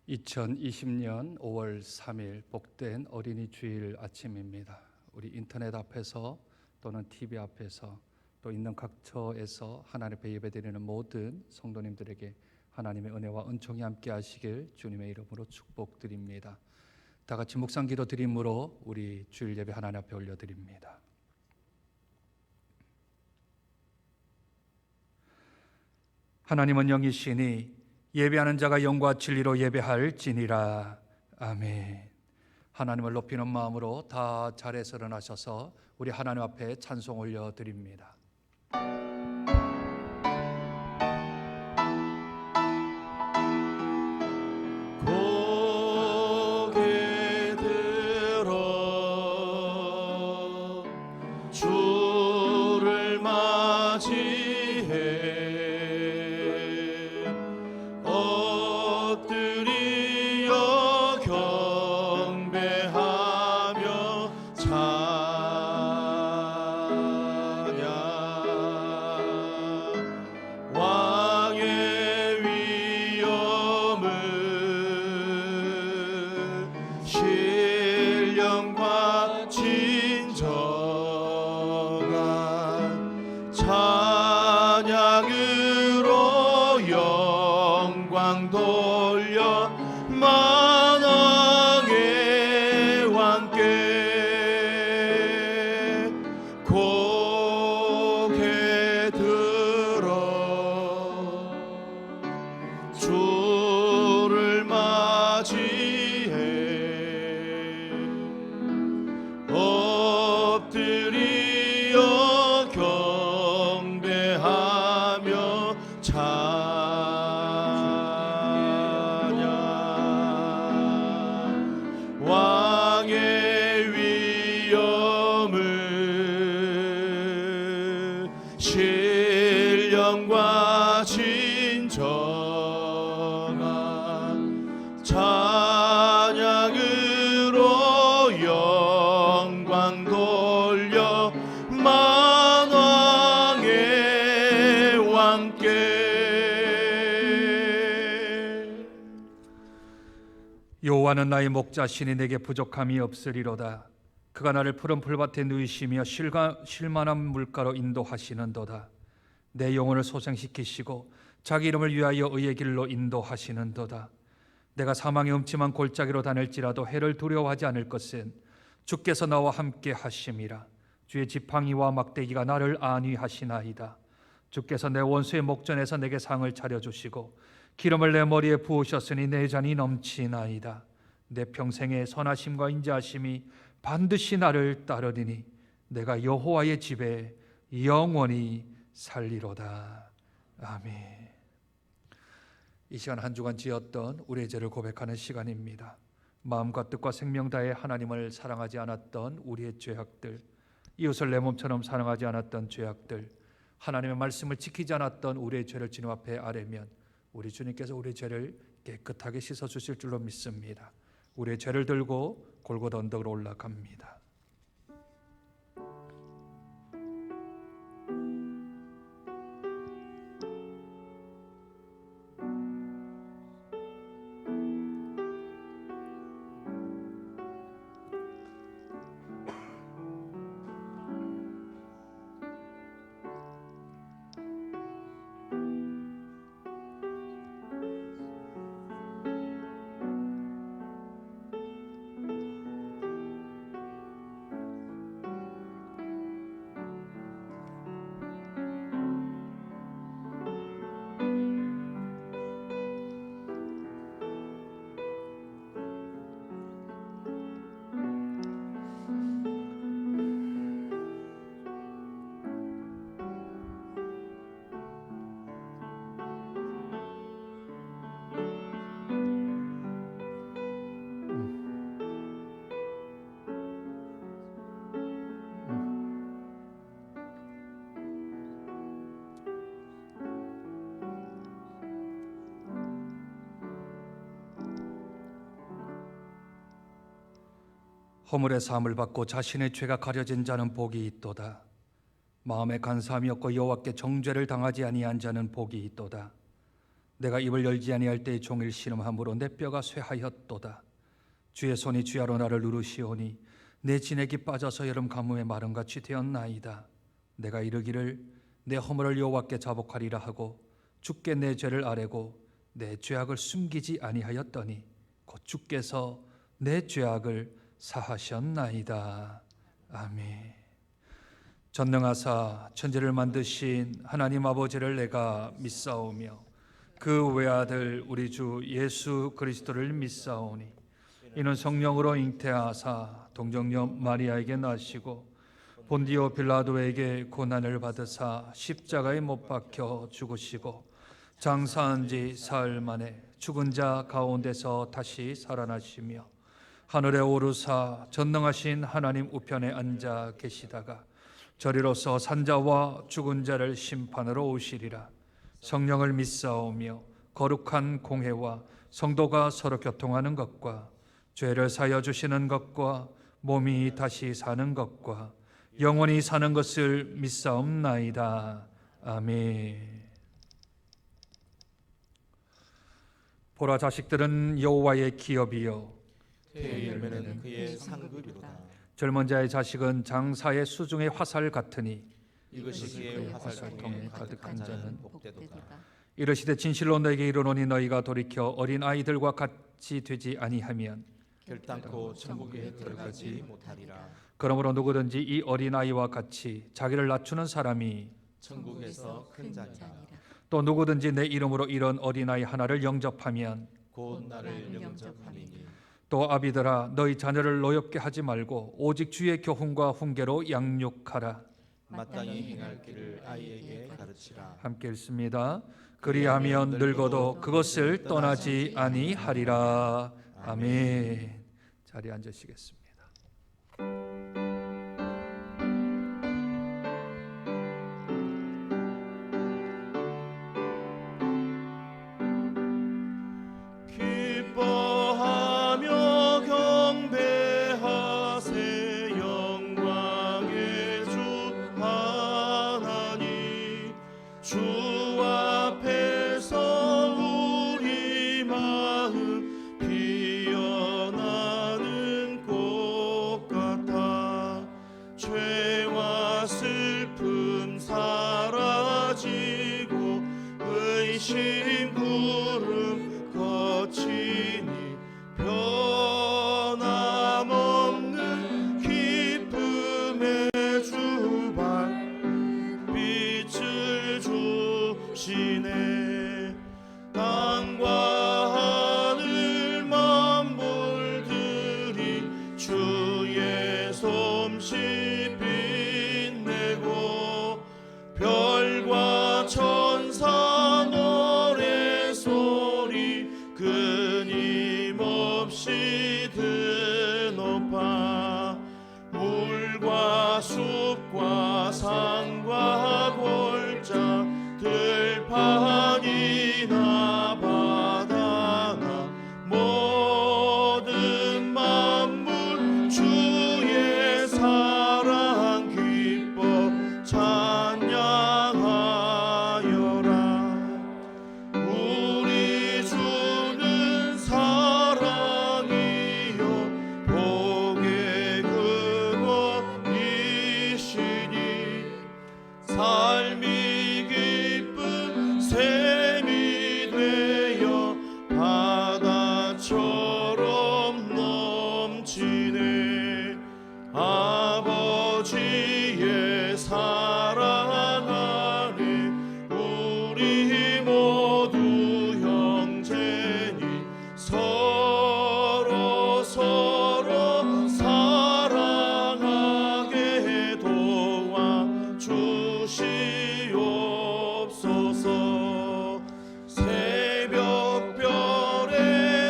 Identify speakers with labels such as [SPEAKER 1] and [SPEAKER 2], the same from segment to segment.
[SPEAKER 1] 2020년 5월 3일 복된 어린이 주일 아침입니다. 우리 인터넷 앞에서 또는 TV 앞에서 또 있는 각처에서 하나님 앞에 예배드리는 모든 성도님들에게 하나님의 은혜와 은총이 함께 하시길 주님의 이름으로 축복드립니다. 다 같이 묵상기도 드림으로 우리 주일 예배 하나님 앞에 올려드립니다. 하나님은 영이시니 예배하는 자가 영과 진리로 예배할지니라. 아멘. 하나님을 높이는 마음으로 다 자리에서 일어나셔서 우리 하나님 앞에 찬송 올려드립니다.
[SPEAKER 2] 고개 들어 주를 맞이해 엎드려 경배하며 찬양 왕의 위엄을 신령과 진정한 찬양으로 영광 돌려 만왕의 왕께 고개 들어 주를 맞이해 엎드려 경배하며 찬양 왕의 위엄을 신령과 진정한 찬양으로 영광 돌려 만왕의 왕께.
[SPEAKER 1] 여호와는 나의 목자시니 내게 부족함이 없으리로다. 그가 나를 푸른 풀밭에 누이시며 쉴만한 물가로 인도하시는도다. 내 영혼을 소생시키시고 자기 이름을 위하여 의의 길로 인도하시는도다. 내가 사망의 음침한 골짜기로 다닐지라도 해를 두려워하지 않을 것은 주께서 나와 함께 하심이라. 주의 지팡이와 막대기가 나를 안위하시나이다. 주께서 내 원수의 목전에서 내게 상을 차려주시고 기름을 내 머리에 부으셨으니 내 잔이 넘치나이다. 내 평생의 선하심과 인자하심이 반드시 나를 따르리니 내가 여호와의 집에 영원히 살리로다. 아멘. 이 시간 한 주간 지었던 우리의 죄를 고백하는 시간입니다. 마음과 뜻과 생명 다해 하나님을 사랑하지 않았던 우리의 죄악들, 이웃을 내 몸처럼 사랑하지 않았던 죄악들, 하나님의 말씀을 지키지 않았던 우리의 죄를 주님 앞에 아뢰면 우리 주님께서 우리의 죄를 깨끗하게 씻어주실 줄로 믿습니다. 우리의 죄를 들고 골고다 언덕으로 올라갑니다. 허물의 사함을 받고 자신의 죄가 가려진 자는 복이 있도다. 마음에 간사함이 없고 여호와께 정죄를 당하지 아니한 자는 복이 있도다. 내가 입을 열지 아니할 때의 종일 신음함으로 내 뼈가 쇠하였도다. 주의 손이 주야로 나를 누르시오니 내 진액이 빠져서 여름 가뭄에 마름같이 되었나이다. 내가 이르기를 내 허물을 여호와께 자복하리라 하고 주께 내 죄를 아뢰고 내 죄악을 숨기지 아니하였더니 곧 주께서 내 죄악을 사하셨나이다. 아멘. 전능하사 천지를 만드신 하나님 아버지를 내가 믿사오며 그 외아들 우리 주 예수 그리스도를 믿사오니 이는 성령으로 잉태하사 동정녀 마리아에게 나시고 본디오 빌라도에게 고난을 받으사 십자가에 못 박혀 죽으시고 장사한 지 사흘 만에 죽은 자 가운데서 다시 살아나시며 하늘에 오르사 전능하신 하나님 우편에 앉아 계시다가 저리로서 산자와 죽은 자를 심판으로 오시리라. 성령을 믿사오며 거룩한 공회와 성도가 서로 교통하는 것과 죄를 사여 주시는 것과 몸이 다시 사는 것과 영원히 사는 것을 믿사옵나이다. 아멘. 보라, 자식들은 여호와의 기업이요
[SPEAKER 2] 그의 열매는 그의 상급이로다.
[SPEAKER 1] 젊은 자의 자식은 장사의 수중의 화살 같으니
[SPEAKER 2] 이것이 그의 화살통에 가득한 자는 복되도다.
[SPEAKER 1] 이르시되 진실로 너에게 이르노니 너희가 돌이켜 어린 아이들과 같이 되지 아니하면
[SPEAKER 2] 결단코 천국에 들어가지 못하리라.
[SPEAKER 1] 그러므로 누구든지 이 어린 아이와 같이 자기를 낮추는 사람이
[SPEAKER 2] 천국에서 큰 자니라.
[SPEAKER 1] 또 누구든지 내 이름으로 이런 어린 아이 하나를 영접하면
[SPEAKER 2] 곧 나를 영접하리니.
[SPEAKER 1] 또 아비들아 너희 자녀를 노엽게 하지 말고 오직 주의 교훈과 훈계로 양육하라.
[SPEAKER 2] 마땅히 행할 길을 아이에게 가르치라.
[SPEAKER 1] 함께 읽습니다. 그리하면 늙어도 그것을 떠나지 아니하리라. 아멘. 자리에 앉으시겠습니다.
[SPEAKER 2] 기뻐하며 경배하세 영광의 주 하나님. 주 앞에서 우리 마음 피어나는 꽃 같아. 죄와 슬픔 사라지고 의심 구름 거치니 변함없는 기쁨의 주발 빛을 주시네. 땅과 하늘 만물들이 주의 솜씨 빛내고 별과 천사 노래소리 끊임없이 드높아. 물과 숲과 산과 골짜 들판이나 바다나 모든 만물 주의 사랑 기뻐 찬양하여라. 우리 주는 사랑이요 복의 근원이시니 삶이 기쁜 샘이 되어 바다처럼 넘치네. 아버지의 사랑 안에 우리 모두 형제니 서로 사랑하게 도와주시옵소서. 새벽별의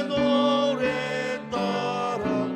[SPEAKER 2] 노래 따라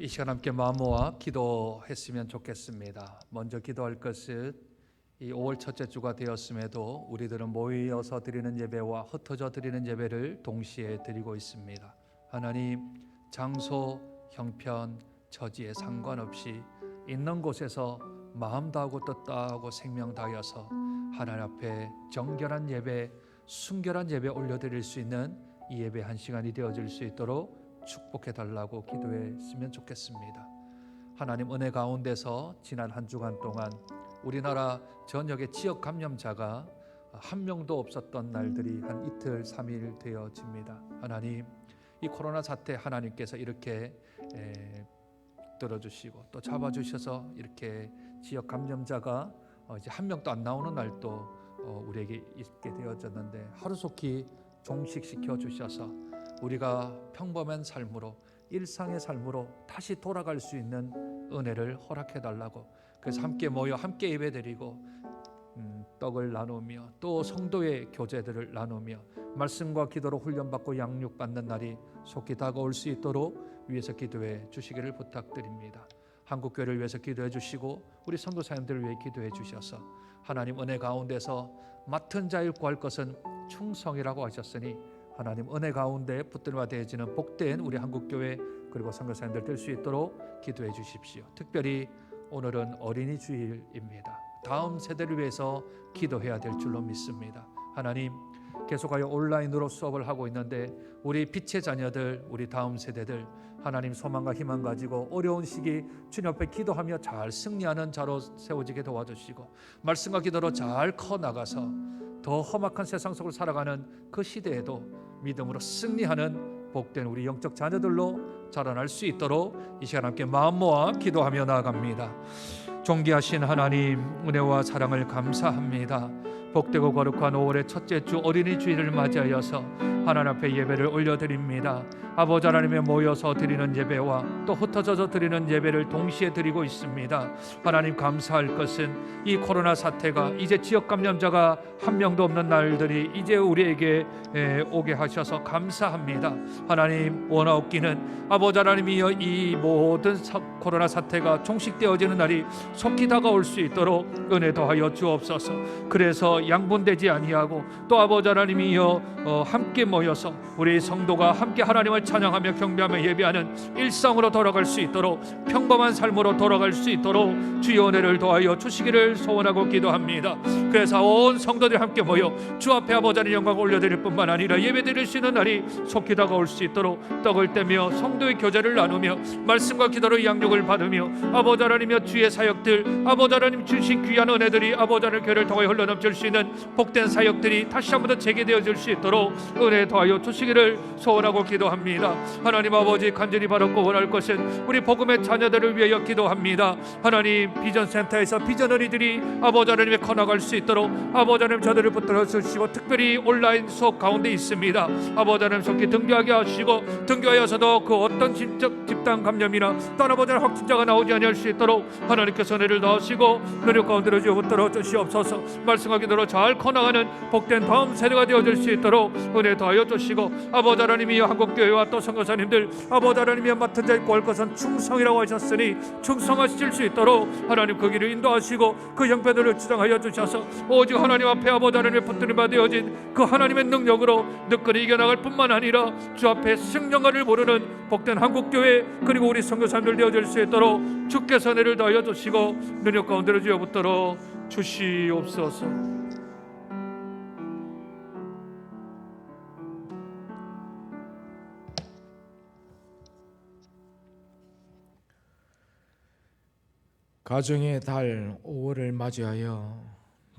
[SPEAKER 1] 이 시간 함께 마음 모아 기도했으면 좋겠습니다. 먼저 기도할 것은 이 5월 첫째 주가 되었음에도 우리들은 모여서 드리는 예배와 흩어져 드리는 예배를 동시에 드리고 있습니다. 하나님, 장소, 형편, 처지에 상관없이 있는 곳에서 마음 다하고 뜻 다하고 생명 다하여서 하나님 앞에 정결한 예배, 순결한 예배 올려드릴 수 있는 이 예배 한 시간이 되어질 수 있도록 축복해 달라고 기도했으면 좋겠습니다. 하나님, 은혜 가운데서 지난 한 주간 동안 우리나라 전역의 지역 감염자가 한 명도 없었던 날들이 한 이틀, 3일 되어집니다. 하나님, 이 코로나 사태 하나님께서 이렇게 들어주시고 또 잡아주셔서 이렇게 지역 감염자가 이제 한 명도 안 나오는 날도 우리에게 있게 되어졌는데, 하루속히 종식시켜 주셔서 우리가 평범한 삶으로, 일상의 삶으로 다시 돌아갈 수 있는 은혜를 허락해 달라고, 그래서 함께 모여 함께 예배드리고 떡을 나누며 또 성도의 교제들을 나누며 말씀과 기도로 훈련받고 양육받는 날이 속히 다가올 수 있도록 위해서 기도해 주시기를 부탁드립니다. 한국교회를 위해서 기도해 주시고 우리 선교사님들을 위해 기도해 주셔서 하나님, 은혜 가운데서 맡은 자일 구할 것은 충성이라고 하셨으니 하나님, 은혜 가운데 붙들마 대해지는 복된 우리 한국교회 그리고 선교사님들 될 수 있도록 기도해 주십시오. 특별히 오늘은 어린이 주일입니다. 다음 세대를 위해서 기도해야 될 줄로 믿습니다. 하나님, 계속하여 온라인으로 수업을 하고 있는데 우리 빛의 자녀들, 우리 다음 세대들 하나님 소망과 희망 가지고 어려운 시기 주님 앞에 기도하며 잘 승리하는 자로 세워지게 도와주시고 말씀과 기도로 잘 커나가서 더 험악한 세상 속을 살아가는 그 시대에도 믿음으로 승리하는 복된 우리 영적 자녀들로 자라날 수 있도록 이 시간 함께 마음 모아 기도하며 나아갑니다. 존귀하신 하나님, 은혜와 사랑을 감사합니다. 복되고 거룩한 5월의 첫째 주 어린이 주일을 맞이하여서 하나님 앞에 예배를 올려드립니다. 아버지 하나님에 모여서 드리는 예배와 또 흩어져서 드리는 예배를 동시에 드리고 있습니다. 하나님, 감사할 것은 이 코로나 사태가 이제 지역 감염자가 한 명도 없는 날들이 이제 우리에게 오게 하셔서 감사합니다. 하나님, 원하옵기는 아버지 하나님이여 이 모든 코로나 사태가 종식되어지는 날이 속히 다가올 수 있도록 은혜 더하여 주옵소서. 그래서 양분되지 아니하고 또 아버지 하나님이여 함께 모여서 우리 성도가 함께 하나님을 찬양하며 경배하며 예배하는 일상으로 돌아갈 수 있도록, 평범한 삶으로 돌아갈 수 있도록 주의 은혜를 더하여 주시기를 소원하고 기도합니다. 그래서 온 성도들이 함께 모여 주 앞에 아버지 하나님 영광을 올려드릴 뿐만 아니라 예배드릴 수 있는 날이 속히 다가올 수 있도록 떡을 떼며 성도의 교제를 나누며 말씀과 기도로 양육을 받으며 아버지 하나님이여 주의 사역들, 아버지 하나님 주신 귀한 은혜들이 아버지 하나님 교회를 통해 흘러넘칠 수 있는 복된 사역들이 다시 한번 더 재개되어질 수 있도록 은혜 더하여 주시기를 소원하고 기도합니다. 하나님 아버지, 간절히 바라고 원할 것은 우리 복음의 자녀들을 위하여 기도합니다. 하나님, 비전센터에서 비전 어린이들이 아버지 하나님의 커나갈 수 있도록 아버지 하나님 저들을 붙들어 주시고 특별히 온라인 수업 가운데 있습니다. 아버지 하나님 속히 등교하게 하시고 등교하여서도 그 어떤 집단 감염이나 또 아버지 하나님 확진자가 나오지 아니할 수 있도록 하나님께서 은혜를 넣으시고 노력 가운데로 붙들어 주시옵소서. 말씀과 기도로 잘 커나가는 복된 다음 세대가 되어질 수 있도록 은혜 더하여 주시고 아버지 하나님이여 한국교회와 또 선교사님들 아버지 하나님이여 맡은 자의 구할 것은 충성이라고 하셨으니 충성하실 수 있도록 하나님 그 길을 인도하시고 그 형편들을 주장하여 주셔서 오직 하나님 앞에 아버지 하나님의 붙들림바 되어진 그 하나님의 능력으로 늦거리 이겨나갈 뿐만 아니라 주 앞에 승령가를 모르는 복된 한국교회 그리고 우리 선교사님들 되어질 수 있도록 주께서 은혜를 더하여 주시고 능력 가운데로 주여 붙들어 주시옵소서.
[SPEAKER 3] 가정의 달 5월을 맞이하여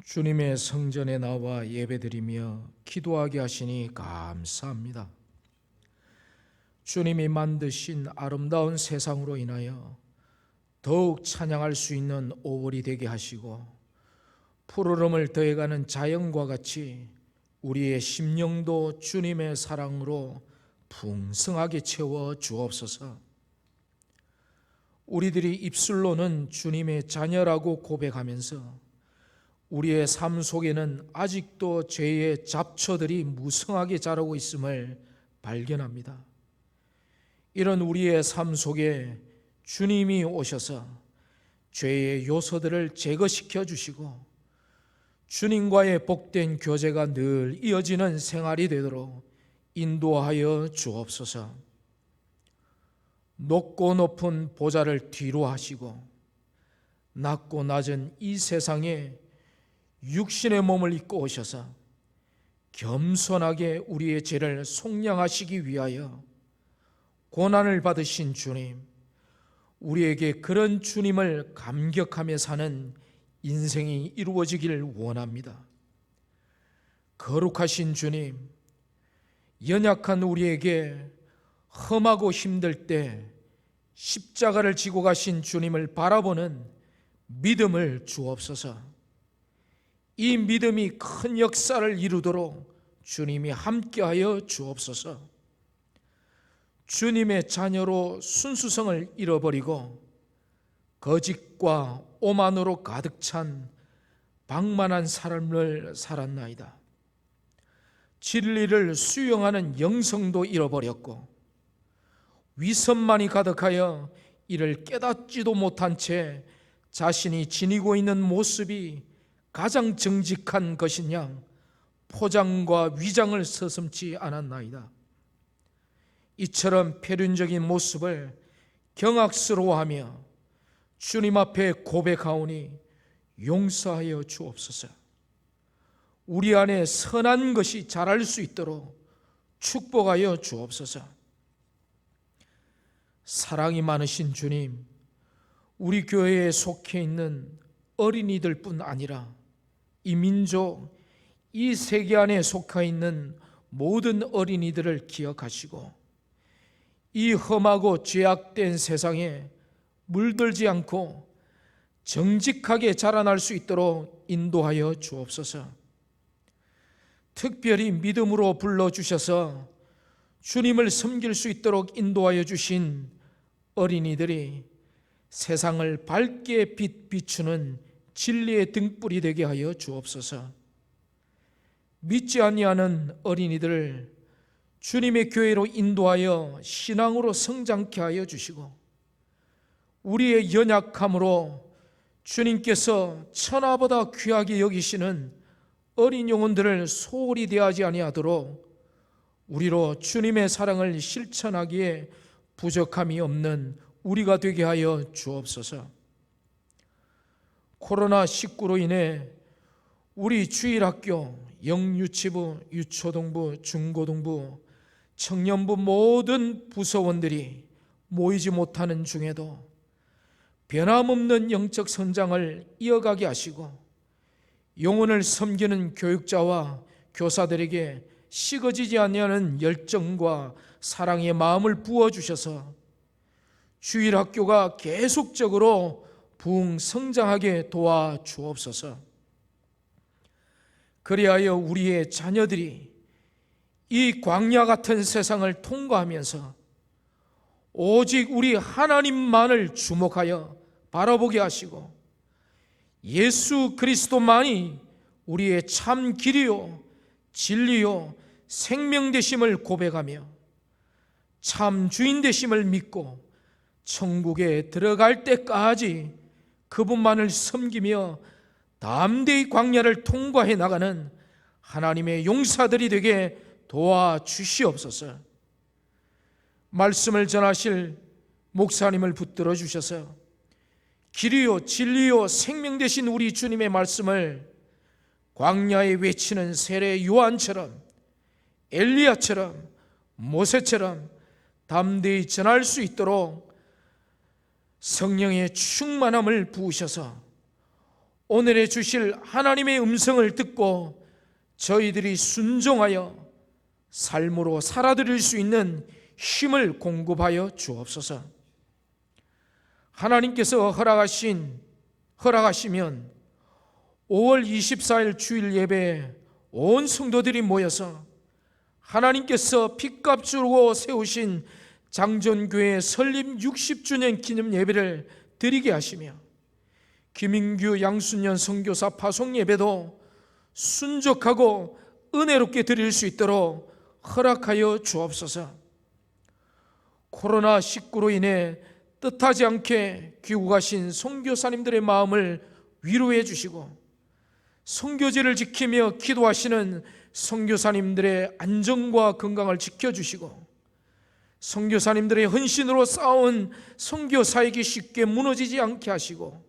[SPEAKER 3] 주님의 성전에 나와 예배드리며 기도하게 하시니 감사합니다. 주님이 만드신 아름다운 세상으로 인하여 더욱 찬양할 수 있는 5월이 되게 하시고 푸르름을 더해가는 자연과 같이 우리의 심령도 주님의 사랑으로 풍성하게 채워 주옵소서. 우리들이 입술로는 주님의 자녀라고 고백하면서 우리의 삶 속에는 아직도 죄의 잡초들이 무성하게 자라고 있음을 발견합니다. 이런 우리의 삶 속에 주님이 오셔서 죄의 요소들을 제거시켜 주시고 주님과의 복된 교제가 늘 이어지는 생활이 되도록 인도하여 주옵소서. 높고 높은 보좌를 뒤로 하시고 낮고 낮은 이 세상에 육신의 몸을 입고 오셔서 겸손하게 우리의 죄를 속량하시기 위하여 고난을 받으신 주님, 우리에게 그런 주님을 감격하며 사는 인생이 이루어지기를 원합니다. 거룩하신 주님, 연약한 우리에게 험하고 힘들 때 십자가를 지고 가신 주님을 바라보는 믿음을 주옵소서. 이 믿음이 큰 역사를 이루도록 주님이 함께하여 주옵소서. 주님의 자녀로 순수성을 잃어버리고 거짓과 오만으로 가득 찬 방만한 삶을 살았나이다. 진리를 수용하는 영성도 잃어버렸고 위선만이 가득하여 이를 깨닫지도 못한 채 자신이 지니고 있는 모습이 가장 정직한 것이냐 포장과 위장을 서슴지 않았나이다. 이처럼 패륜적인 모습을 경악스러워하며 주님 앞에 고백하오니 용서하여 주옵소서. 우리 안에 선한 것이 자랄 수 있도록 축복하여 주옵소서. 사랑이 많으신 주님, 우리 교회에 속해 있는 어린이들뿐 아니라 이 민족, 이 세계 안에 속해 있는 모든 어린이들을 기억하시고 이 험하고 죄악된 세상에 물들지 않고 정직하게 자라날 수 있도록 인도하여 주옵소서. 특별히 믿음으로 불러주셔서 주님을 섬길 수 있도록 인도하여 주신 어린이들이 세상을 밝게 비추는 진리의 등불이 되게 하여 주옵소서. 믿지 아니하는 어린이들을 주님의 교회로 인도하여 신앙으로 성장케 하여 주시고 우리의 연약함으로 주님께서 천하보다 귀하게 여기시는 어린 영혼들을 소홀히 대하지 아니하도록 우리로 주님의 사랑을 실천하기에 부족함이 없는 우리가 되게 하여 주옵소서. 코로나19로 인해 우리 주일학교, 영유치부, 유초동부, 중고등부, 청년부 모든 부서원들이 모이지 못하는 중에도 변함없는 영적 성장을 이어가게 하시고 영혼을 섬기는 교육자와 교사들에게 식어지지 아니하는 열정과 사랑의 마음을 부어주셔서 주일학교가 계속적으로 부흥 성장하게 도와주옵소서. 그리하여 우리의 자녀들이 이 광야 같은 세상을 통과하면서 오직 우리 하나님만을 주목하여 바라보게 하시고 예수 그리스도만이 우리의 참 길이요 진리요 생명 되심을 고백하며 참 주인 되심을 믿고 천국에 들어갈 때까지 그분만을 섬기며 담대히 광야를 통과해 나가는 하나님의 용사들이 되게 도와주시옵소서. 말씀을 전하실 목사님을 붙들어 주셔서 길이요 진리요 생명 되신 우리 주님의 말씀을 광야에 외치는 세례 요한처럼 엘리야처럼 모세처럼 담대히 전할 수 있도록 성령의 충만함을 부으셔서 오늘에 주실 하나님의 음성을 듣고 저희들이 순종하여 삶으로 살아드릴 수 있는 힘을 공급하여 주옵소서. 하나님께서 허락하시면 5월 24일 주일 예배에 온 성도들이 모여서 하나님께서 핏값 주고 세우신 장전교회 설립 60주년 기념 예배를 드리게 하시며 김인규 양순년 선교사 파송 예배도 순적하고 은혜롭게 드릴 수 있도록 허락하여 주옵소서. 코로나19로 인해 뜻하지 않게 귀국하신 선교사님들의 마음을 위로해 주시고, 선교제를 지키며 기도하시는 선교사님들의 안전과 건강을 지켜주시고, 선교사님들의 헌신으로 쌓아온 선교사역이 쉽게 무너지지 않게 하시고,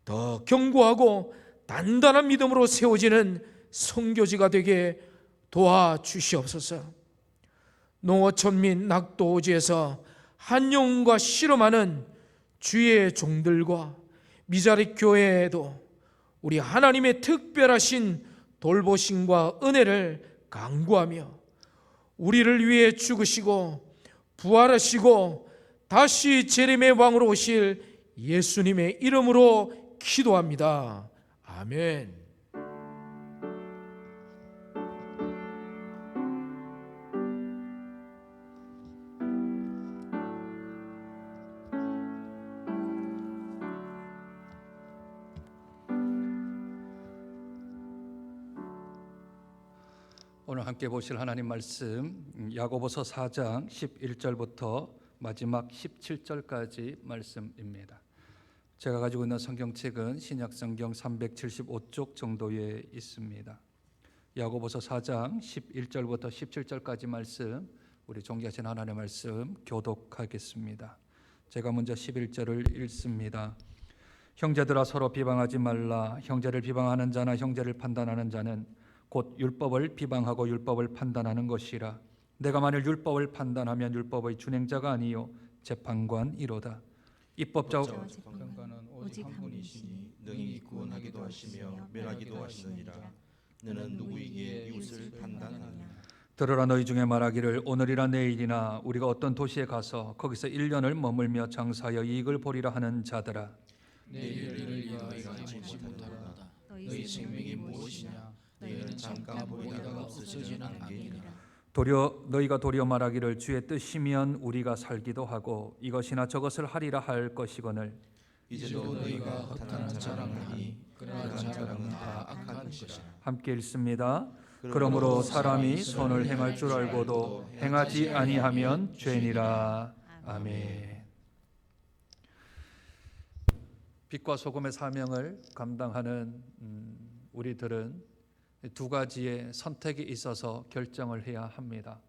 [SPEAKER 3] 더 견고하고 단단한 믿음으로 세워지는 선교지가 되게 도와주시옵소서. 농어촌 및 낙도오지에서 한영과 실험하는 주의 종들과 미자립 교회에도 우리 하나님의 특별하신 돌보심과 은혜를 간구하며, 우리를 위해 죽으시고 부활하시고 다시 재림의 왕으로 오실 예수님의 이름으로 기도합니다. 아멘.
[SPEAKER 1] 오늘 함께 보실 하나님 말씀 야고보서 4장 11절부터 마지막 17절까지 말씀입니다. 제가 가지고 있는 성경책은 신약성경 375쪽 정도에 있습니다. 야고보서 4장 11절부터 17절까지 말씀, 우리 존귀하신 하나님의 말씀 교독하겠습니다. 제가 먼저 11절을 읽습니다. 형제들아, 서로 비방하지 말라. 형제를 비방하는 자나 형제를 판단하는 자는 곧 율법을 비방하고 율법을 판단하는 것이라. 내가 만일 율법을 판단하면 율법의 준행자가 아니요 재판관이로다. 입법자와
[SPEAKER 2] 재판관은 오직 한 분이시니 능히 구원하기도 하시며 멸하기도 하시느니라. 너는 누구이기에 이웃을 판단하느냐?
[SPEAKER 1] 들으라. 너희 중에 말하기를 오늘이나 내일이나 우리가 어떤 도시에 가서 거기서 1년을 머물며 장사하여 이익을 보리라 하는 자들아,
[SPEAKER 3] 내일을 너희가 알지 못하리로다. 너희 생명이 무엇이냐? 너희는 잠깐 보이다가 없어지는 안개니라.
[SPEAKER 1] 너희가 도리어 말하기를 주의 뜻이면 우리가 살기도 하고 이것이나 저것을 하리라 할 것이거늘
[SPEAKER 3] 이제도 너희가 허탄한 자랑을 하니 그러나 자랑은 다 악한 것이라.
[SPEAKER 1] 함께 읽습니다. 그러므로 사람이 선을 행할 줄 알고도 행하지 아니하면 죄니라. 아멘. 빛과 소금의 사명을 감당하는 우리들은 두 가지의 선택이 있어서 결정을 해야 합니다.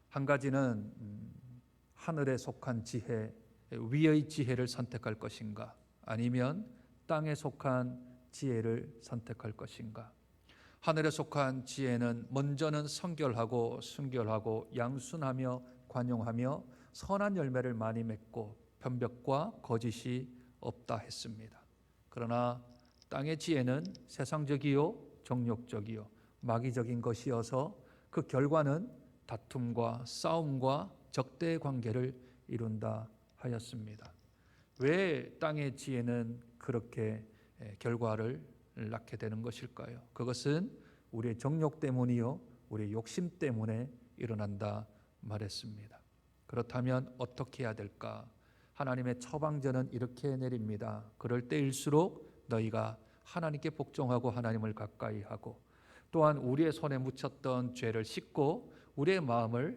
[SPEAKER 1] 한 가지는 하늘에 속한 지혜, 위의 지혜를 선택할 것인가, 아니면 땅에 속한 지혜를 선택할 것인가. 하늘에 속한 지혜는 먼저는 성결하고 순결하고 양순하며 관용하며 선한 열매를 많이 맺고 변벽과 거짓이 없다 했습니다. 그러나 땅의 지혜는 세상적이요 정욕적이요 마귀적인 것이어서 그 결과는 다툼과 싸움과 적대의 관계를 이룬다 하였습니다. 왜 땅의 지혜는 그렇게 결과를 낳게 되는 것일까요? 그것은 우리의 정욕 때문이요 우리의 욕심 때문에 일어난다 말했습니다. 그렇다면 어떻게 해야 될까? 하나님의 처방전은 이렇게 내립니다. 그럴 때일수록 너희가 하나님께 복종하고 하나님을 가까이 하고, 또한 우리의 손에 묻혔던 죄를 씻고 우리의 마음을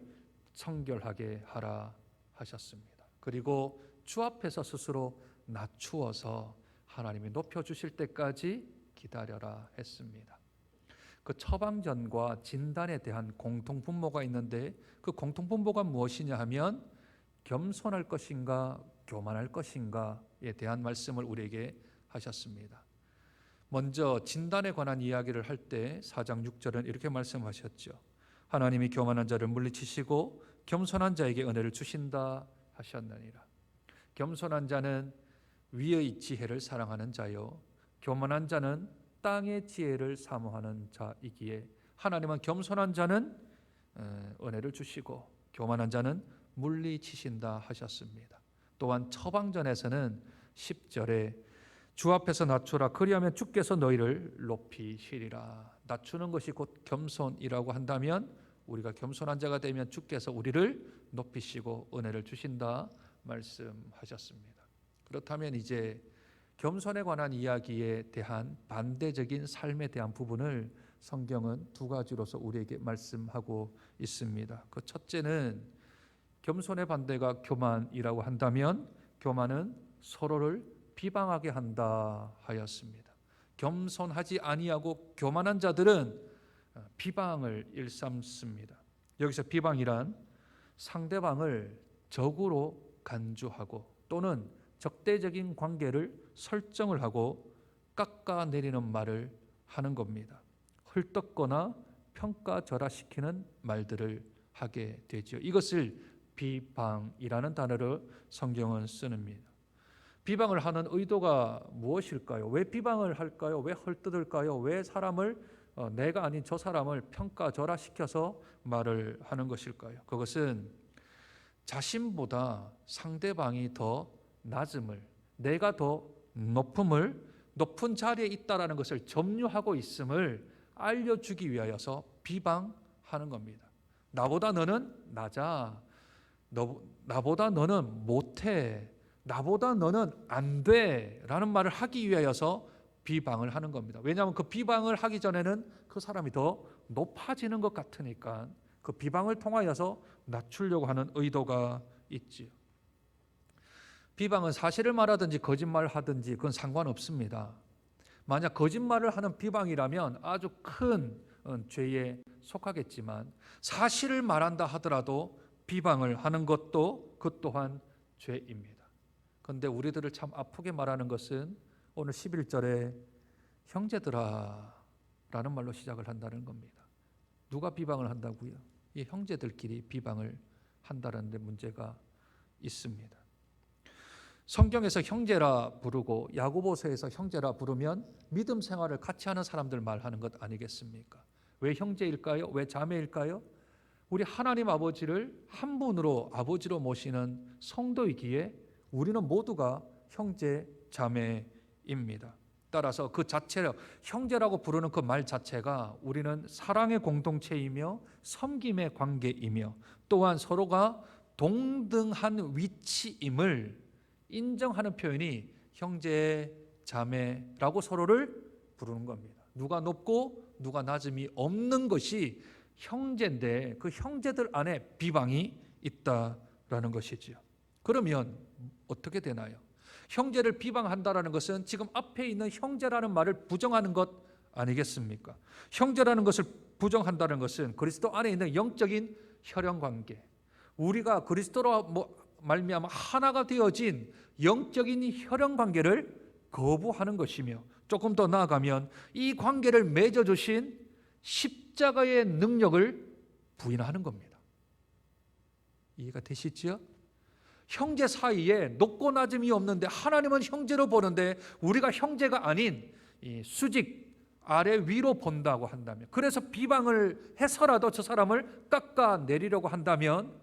[SPEAKER 1] 청결하게 하라 하셨습니다. 그리고 주 앞에서 스스로 낮추어서 하나님이 높여주실 때까지 기다려라 했습니다. 그 처방전과 진단에 대한 공통분모가 있는데, 그 공통분모가 무엇이냐 하면 겸손할 것인가 교만할 것인가에 대한 말씀을 우리에게 하셨습니다. 먼저 진단에 관한 이야기를 할 때 4장 6절은 이렇게 말씀하셨죠. 하나님이 교만한 자를 물리치시고 겸손한 자에게 은혜를 주신다 하셨느니라. 겸손한 자는 위의 지혜를 사랑하는 자요, 교만한 자는 땅의 지혜를 사모하는 자이기에 하나님은 겸손한 자는 은혜를 주시고 교만한 자는 물리치신다 하셨습니다. 또한 처방전에서는 10절에 주 앞에서 낮추라. 그리하면 주께서 너희를 높이시리라. 낮추는 것이 곧 겸손이라고 한다면, 우리가 겸손한 자가 되면 주께서 우리를 높이시고 은혜를 주신다 말씀하셨습니다. 그렇다면 이제 겸손에 관한 이야기에 대한 반대적인 삶에 대한 부분을 성경은 두 가지로서 우리에게 말씀하고 있습니다. 그 첫째는 겸손의 반대가 교만이라고 한다면, 교만은 서로를 비방하게 한다 하였습니다. 겸손하지 아니하고 교만한 자들은 비방을 일삼습니다. 여기서 비방이란 상대방을 적으로 간주하고 또는 적대적인 관계를 설정을 하고 깎아내리는 말을 하는 겁니다. 헐뜯거나 평가절하시키는 말들을 하게 되죠. 이것을 비방이라는 단어를 성경은 쓰는입니다. 비방을 하는 의도가 무엇일까요? 왜 비방을 할까요? 왜 헐뜯을까요? 왜 사람을 내가 아닌 저 사람을 평가절하시켜서 말을 하는 것일까요? 그것은 자신보다 상대방이 더 낮음을, 내가 더 높은 자리에 있다라는 것을 점유하고 있음을 알려주기 위하여서 비방하는 겁니다. 나보다 너는 낮아, 나보다 너는 못해, 나보다 너는 안 돼 라는 말을 하기 위하여서 비방을 하는 겁니다. 왜냐하면 그 비방을 하기 전에는 그 사람이 더 높아지는 것 같으니까 그 비방을 통하여서 낮추려고 하는 의도가 있지요. 비방은 사실을 말하든지 거짓말을 하든지 그건 상관없습니다. 만약 거짓말을 하는 비방이라면 아주 큰 죄에 속하겠지만 사실을 말한다 하더라도 비방을 하는 것도 그 또한 죄입니다. 그런데 우리들을 참 아프게 말하는 것은 오늘 11절에 형제들아 라는 말로 시작을 한다는 겁니다. 누가 비방을 한다고요? 이 형제들끼리 비방을 한다는 데 문제가 있습니다. 성경에서 형제라 부르고 야고보서에서 형제라 부르면 믿음 생활을 같이 하는 사람들 말하는 것 아니겠습니까? 왜 형제일까요? 왜 자매일까요? 우리 하나님 아버지를 한 분으로 아버지로 모시는 성도이기에 우리는 모두가 형제 자매입니다. 따라서 그 자체로 형제라고 부르는 그 말 자체가 우리는 사랑의 공동체이며 섬김의 관계이며 또한 서로가 동등한 위치임을 인정하는 표현이 형제 자매라고 서로를 부르는 겁니다. 누가 높고 누가 낮음이 없는 것이 형제인데 그 형제들 안에 비방이 있다라는 것이지요. 그러면 어떻게 되나요? 형제를 비방한다라는 것은 지금 앞에 있는 형제라는 말을 부정하는 것 아니겠습니까? 형제라는 것을 부정한다는 것은 그리스도 안에 있는 영적인 혈연관계, 우리가 그리스도로 말미암아 하나가 되어진 영적인 혈연관계를 거부하는 것이며 조금 더 나아가면 이 관계를 맺어주신 십자가의 능력을 부인하는 겁니다. 이해가 되시죠? 형제 사이에 높고 낮음이 없는데 하나님은 형제로 보는데 우리가 형제가 아닌 이 수직 아래 위로 본다고 한다면, 그래서 비방을 해서라도 저 사람을 깎아내리려고 한다면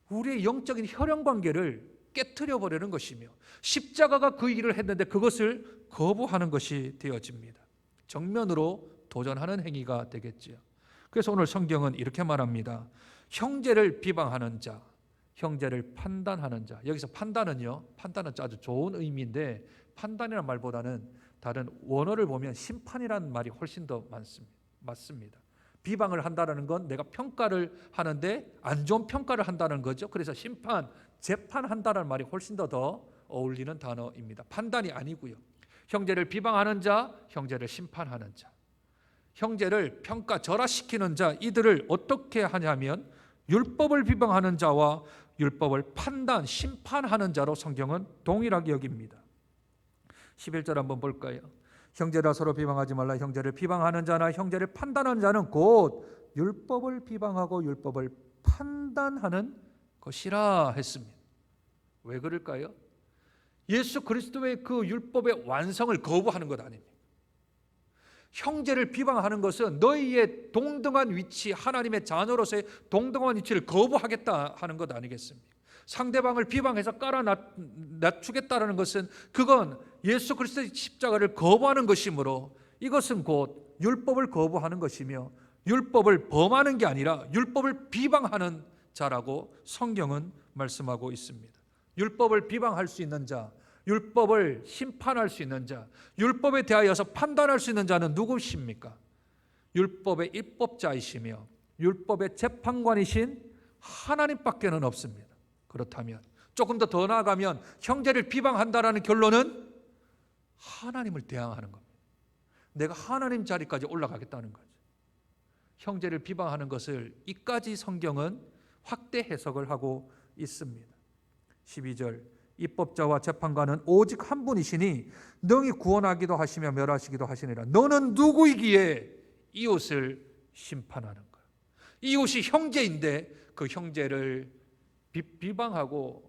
[SPEAKER 1] 우리의 영적인 혈연관계를 깨트려 버리는 것이며 십자가가 그 일을 했는데 그것을 거부하는 것이 되어집니다. 정면으로 도전하는 행위가 되겠지요. 그래서 오늘 성경은 이렇게 말합니다. 형제를 비방하는 자, 형제를 판단하는 자. 여기서 판단은요, 판단은 아주 좋은 의미인데 판단이라는 말보다는 다른 원어를 보면 심판이라는 말이 훨씬 더 맞습니다. 비방을 한다는 건 내가 평가를 하는데 안 좋은 평가를 한다는 거죠. 그래서 심판, 재판한다는 말이 훨씬 더 어울리는 단어입니다. 판단이 아니고요. 형제를 비방하는 자, 형제를 심판하는 자, 형제를 평가절하시키는 자, 이들을 어떻게 하냐면 율법을 비방하는 자와 율법을 판단, 심판하는 자로 성경은 동일하게 여깁니다. 11절 한번 볼까요? 형제라 서로 비방하지 말라. 형제를 비방하는 자나 형제를 판단하는 자는 곧 율법을 비방하고 율법을 판단하는 것이라 했습니다. 왜 그럴까요? 예수 그리스도의 그 율법의 완성을 거부하는 것 아닙니까? 형제를 비방하는 것은 너희의 동등한 위치, 하나님의 자녀로서의 동등한 위치를 거부하겠다 하는 것 아니겠습니까? 상대방을 비방해서 깔아 낮추겠다는 것은 그건 예수 그리스도의 십자가를 거부하는 것이므로 이것은 곧 율법을 거부하는 것이며 율법을 범하는 게 아니라 율법을 비방하는 자라고 성경은 말씀하고 있습니다. 율법을 비방할 수 있는 자, 율법을 심판할 수 있는 자, 율법에 대하여서 판단할 수 있는 자는 누구십니까? 율법의 입법자이시며 율법의 재판관이신 하나님밖에는 없습니다. 그렇다면 조금 더 나아가면 형제를 비방한다라는 결론은 하나님을 대항하는 겁니다. 내가 하나님 자리까지 올라가겠다는 거죠. 형제를 비방하는 것을 이까지 성경은 확대 해석을 하고 있습니다. 12절 입법자와 재판관은 오직 한 분이시니 능히 구원하기도 하시며 멸하시기도 하시니라. 너는 누구이기에 이웃을 심판하는가? 이웃이 형제인데 그 형제를 비방하고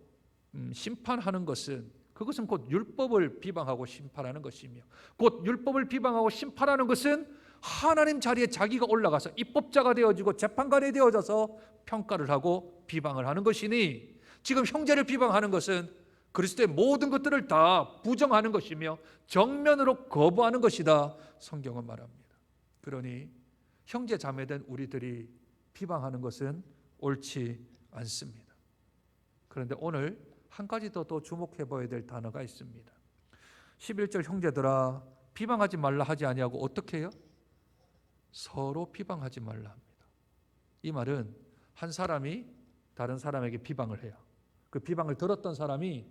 [SPEAKER 1] 심판하는 것은 그것은 곧 율법을 비방하고 심판하는 것이며 곧 율법을 비방하고 심판하는 것은 하나님 자리에 자기가 올라가서 입법자가 되어지고 재판관이 되어져서 평가를 하고 비방을 하는 것이니 지금 형제를 비방하는 것은 그리스도의 모든 것들을 다 부정하는 것이며 정면으로 거부하는 것이다 성경은 말합니다. 그러니 형제 자매된 우리들이 비방하는 것은 옳지 않습니다. 그런데 오늘 한 가지 더 주목해 봐야 될 단어가 있습니다. 11절 형제들아 비방하지 말라 하지 아니하고 어떻게 해요? 서로 비방하지 말라 합니다. 이 말은 한 사람이 다른 사람에게 비방을 해요. 그 비방을 들었던 사람이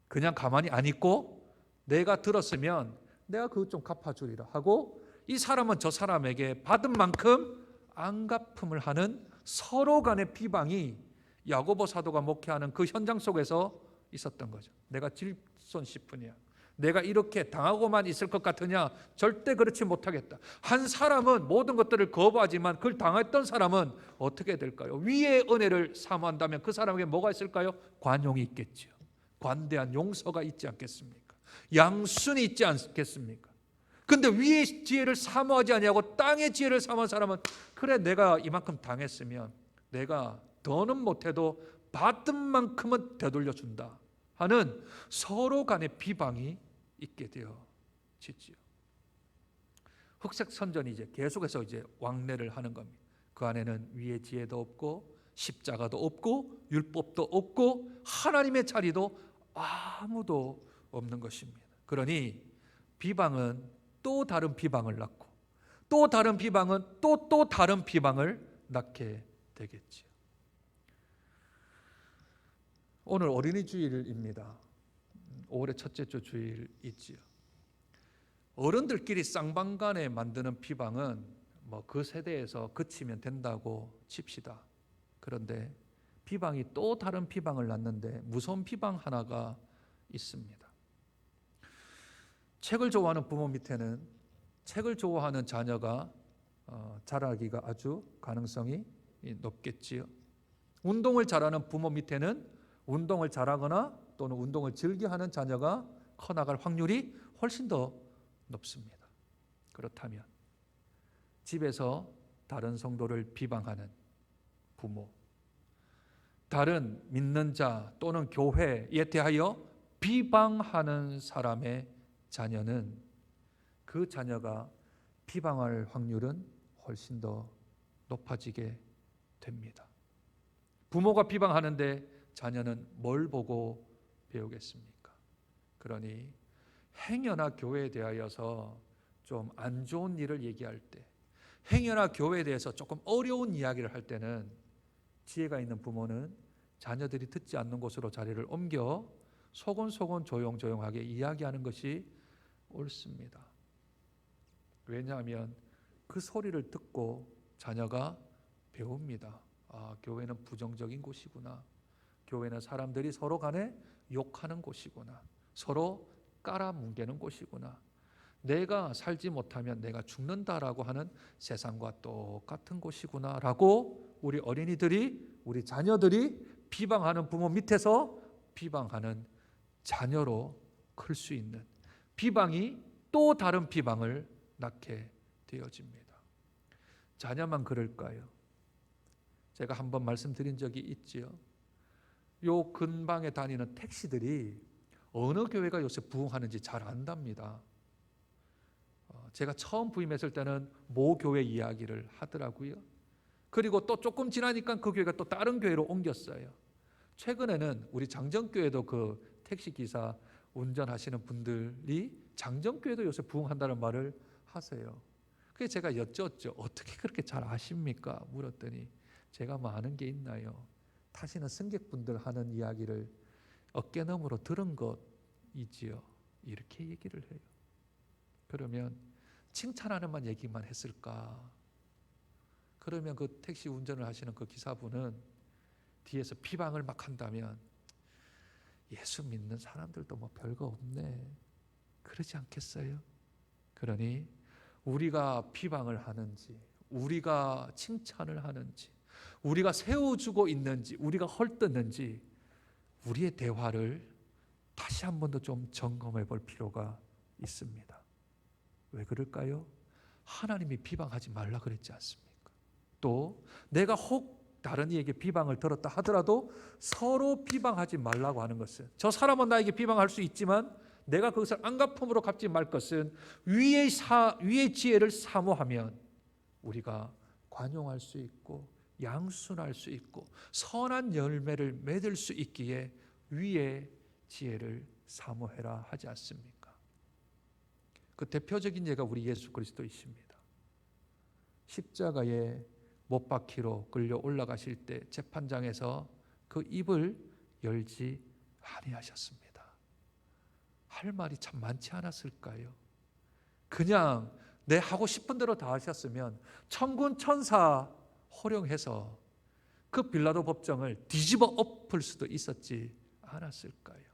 [SPEAKER 1] 그냥 가만히 안 있고 내가 들었으면 내가 그것 좀 갚아주리라 하고 이 사람은 저 사람에게 받은 만큼 안갚음을 하는 서로 간의 비방이 야고보 사도가 목회하는 그 현장 속에서 있었던 거죠. 내가 질손 싶으냐, 내가 이렇게 당하고만 있을 것 같으냐, 절대 그렇지 못하겠다. 한 사람은 모든 것들을 거부하지만 그걸 당했던 사람은 어떻게 될까요? 위의 은혜를 사모한다면 그 사람에게 뭐가 있을까요? 관용이 있겠죠. 관대한 용서가 있지 않겠습니까? 양순이 있지 않겠습니까? 근데 위의 지혜를 사모하지 아니하고 땅의 지혜를 사모한 사람은 그래 내가 이만큼 당했으면 내가 더는 못해도 받은 만큼은 되돌려준다 하는 서로 간의 비방이 있게 되어지지요. 흑색 선전이 이제 계속해서 이제 왕래를 하는 겁니다. 그 안에는 위의 지혜도 없고 십자가도 없고 율법도 없고 하나님의 자리도 아무도 없는 것입니다. 그러니 비방은 또 다른 비방을 낳고 또 다른 비방은 또 다른 비방을 낳게 되겠지요. 오늘 어린이 주일입니다. 5월의 첫째 주 주일이지요. 어른들끼리 쌍방간에 만드는 비방은 뭐 그 세대에서 그치면 된다고 칩시다. 그런데 비방이 또 다른 비방을 낳는데 무서운 비방 하나가 있습니다. 책을 좋아하는 부모 밑에는 책을 좋아하는 자녀가 자라기가 아주 가능성이 높겠지요. 운동을 잘하는 부모 밑에는 운동을 잘하거나 또는 운동을 즐겨하는 자녀가 커나갈 확률이 훨씬 더 높습니다. 그렇다면 집에서 다른 성도를 비방하는 부모, 다른 믿는 자 또는 교회에 대하여 비방하는 사람의 자녀는 그 자녀가 비방할 확률은 훨씬 더 높아지게 됩니다. 부모가 비방하는데 자녀는 뭘 보고 배우겠습니까? 그러니 행여나 교회에 대하여서 좀 안 좋은 일을 얘기할 때, 행여나 교회에 대해서 조금 어려운 이야기를 할 때는 지혜가 있는 부모는 자녀들이 듣지 않는 곳으로 자리를 옮겨 소곤소곤 조용조용하게 이야기하는 것이 옳습니다. 왜냐하면 그 소리를 듣고 자녀가 배웁니다. 아, 교회는 부정적인 곳이구나. 교회는 사람들이 서로 간에 욕하는 곳이구나. 서로 깔아뭉개는 곳이구나. 내가 살지 못하면 내가 죽는다라고 하는 세상과 똑같은 곳이구나 라고 우리 어린이들이, 우리 자녀들이 비방하는 부모 밑에서 비방하는 자녀로 클 수 있는, 비방이 또 다른 비방을 낳게 되어집니다. 자녀만 그럴까요? 제가 한번 말씀드린 적이 있지요. 요 근방에 다니는 택시들이 어느 교회가 요새 부흥하는지 잘 안답니다. 제가 처음 부임했을 때는 모 교회 이야기를 하더라고요. 그리고 또 조금 지나니까 그 교회가 또 다른 교회로 옮겼어요. 최근에는 우리 장정교회도 그 택시기사 운전하시는 분들이 장정교회도 요새 부흥한다는 말을 하세요. 그래서 제가 여쭸죠. 어떻게 그렇게 잘 아십니까? 물었더니 제가 뭐 아는 게 있나요? 타시는 승객분들 하는 이야기를 어깨너머로 들은 것이지요. 이렇게 얘기를 해요. 그러면 칭찬하는 얘기만 했을까? 그러면 그 택시 운전을 하시는 그 기사분은 뒤에서 비방을 막 한다면 예수 믿는 사람들도 뭐 별거 없네, 그러지 않겠어요? 그러니 우리가 비방을 하는지, 우리가 칭찬을 하는지, 우리가 세워주고 있는지, 우리가 헐뜯는지 우리의 대화를 다시 한 번 더 좀 점검해 볼 필요가 있습니다. 왜 그럴까요? 하나님이 비방하지 말라 그랬지 않습니까? 또 내가 혹 다른 이에게 비방을 들었다 하더라도 서로 비방하지 말라고 하는 것은, 저 사람은 나에게 비방할 수 있지만 내가 그것을 안갚음으로 갚지 말 것은 위의 지혜를 사모하면 우리가 관용할 수 있고 양순할 수 있고 선한 열매를 맺을 수 있기에 위의 지혜를 사모해라 하지 않습니까? 그 대표적인 예가 우리 예수 그리스도이십니다. 십자가에 못 박히로 끌려 올라가실 때 재판장에서 그 입을 열지 아니하셨습니다. 할 말이 참 많지 않았을까요? 그냥 내 하고 싶은 대로 다 하셨으면 천군 천사 호령해서 그 빌라도 법정을 뒤집어 엎을 수도 있었지 않았을까요?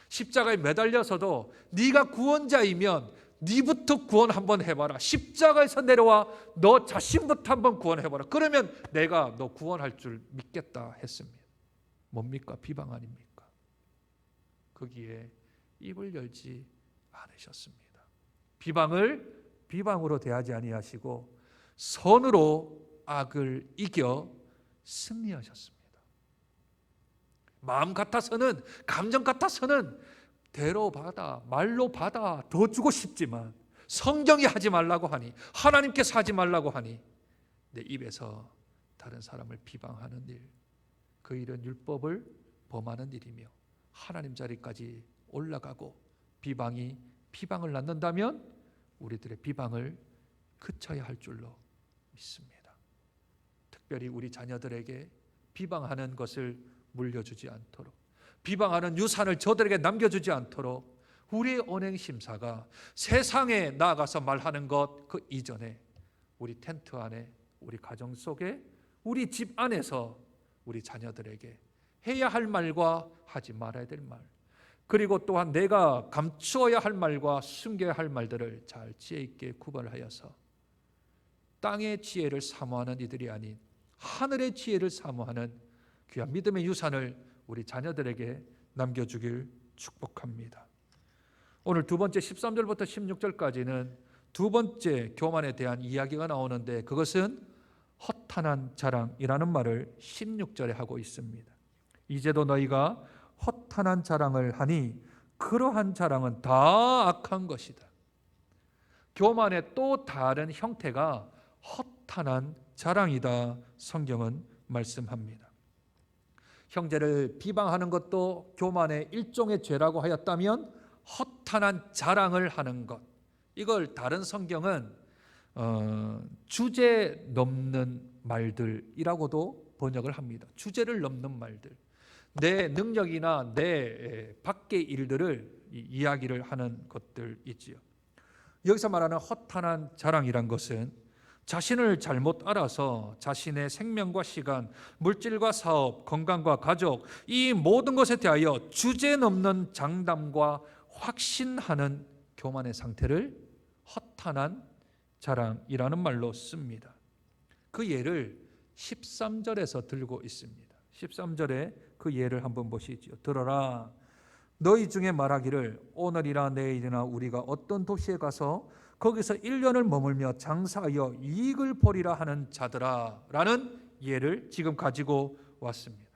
[SPEAKER 1] 십자가에 매달려서도 네가 구원자이면 네부터 구원 한번 해봐라, 십자가에서 내려와 너 자신부터 한번 구원해봐라, 그러면 내가 너 구원할 줄 믿겠다 했습니다. 뭡니까? 비방 아닙니까? 거기에 입을 열지 않으셨습니다. 비방을 비방으로 대하지 아니하시고 선으로 악을 이겨 승리하셨습니다. 마음 같아서는, 감정 같아서는 대로 받아, 말로 받아 더 주고 싶지만 성경이 하지 말라고 하니, 하나님께서 하지 말라고 하니 내 입에서 다른 사람을 비방하는 일, 그 일은 율법을 범하는 일이며 하나님 자리까지 올라가고 비방이 비방을 낳는다면 우리들의 비방을 그쳐야 할 줄로 믿습니다. 특별히 우리 자녀들에게 비방하는 것을 물려주지 않도록, 비방하는 유산을 저들에게 남겨주지 않도록 우리의 언행심사가 세상에 나아가서 말하는 것 그 이전에 우리 텐트 안에, 우리 가정 속에, 우리 집 안에서 우리 자녀들에게 해야 할 말과 하지 말아야 될 말, 그리고 또한 내가 감추어야 할 말과 숨겨야 할 말들을 잘 지혜 있게 구분하여서 땅의 지혜를 사모하는 이들이 아닌 하늘의 지혜를 사모하는 귀한 믿음의 유산을 우리 자녀들에게 남겨주길 축복합니다. 오늘 두 번째 13절부터 16절까지는 두 번째 교만에 대한 이야기가 나오는데, 그것은 허탄한 자랑이라는 말을 16절에 하고 있습니다. 이제도 너희가 허탄한 자랑을 하니 그러한 자랑은 다 악한 것이다. 교만의 또 다른 형태가 허탄한 자랑이다, 성경은 말씀합니다. 형제를 비방하는 것도 교만의 일종의 죄라고 하였다면 허탄한 자랑을 하는 것, 이걸 다른 성경은 주제 넘는 말들이라고도 번역을 합니다. 주제를 넘는 말들, 내 능력이나 내 밖의 일들을 이야기를 하는 것들이지요. 여기서 말하는 허탄한 자랑이란 것은 자신을 잘못 알아서 자신의 생명과 시간, 물질과 사업, 건강과 가족, 이 모든 것에 대하여 주제 넘는 장담과 확신하는 교만의 상태를 허탄한 자랑이라는 말로 씁니다. 그 예를 13절에서 들고 있습니다. 13절에 그 예를 한번 보시죠. 들어라, 너희 중에 말하기를 오늘이나 내일이나 우리가 어떤 도시에 가서 거기서 1년을 머물며 장사하여 이익을 보리라 하는 자들아 라는 예를 지금 가지고 왔습니다.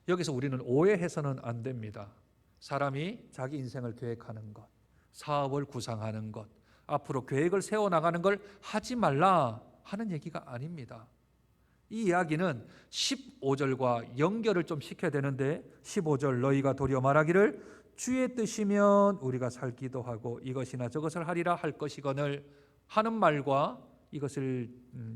[SPEAKER 1] 여기서 우리는 오해해서는 안 됩니다. 사람이 자기 인생을 계획하는 것, 사업을 구상하는 것, 앞으로 계획을 세워나가는 걸 하지 말라 하는 얘기가 아닙니다. 이 이야기는 15절과 연결을 좀 시켜야 되는데, 15절 너희가 도리어 말하기를 주의 뜻이면 우리가 살기도 하고 이것이나 저것을 하리라 할 것이거늘 하는 말과 이것을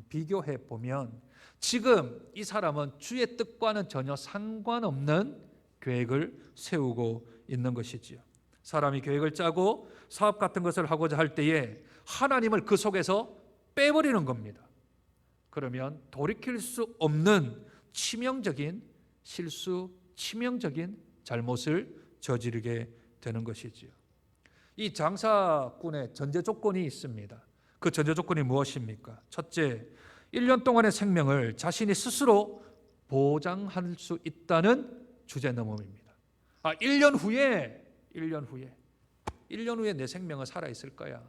[SPEAKER 1] 비교해 보면 지금 이 사람은 주의 뜻과는 전혀 상관없는 계획을 세우고 있는 것이지요. 사람이 계획을 짜고 사업 같은 것을 하고자 할 때에 하나님을 그 속에서 빼버리는 겁니다. 그러면 돌이킬 수 없는 치명적인 실수, 치명적인 잘못을 저지르게 되는 것이지요. 이 장사꾼의 전제 조건이 있습니다. 그 전제 조건이 무엇입니까? 첫째, 1년 동안의 생명을 자신이 스스로 보장할 수 있다는 주제넘음입니다. 1년 후에 내 생명은 살아있을 거야.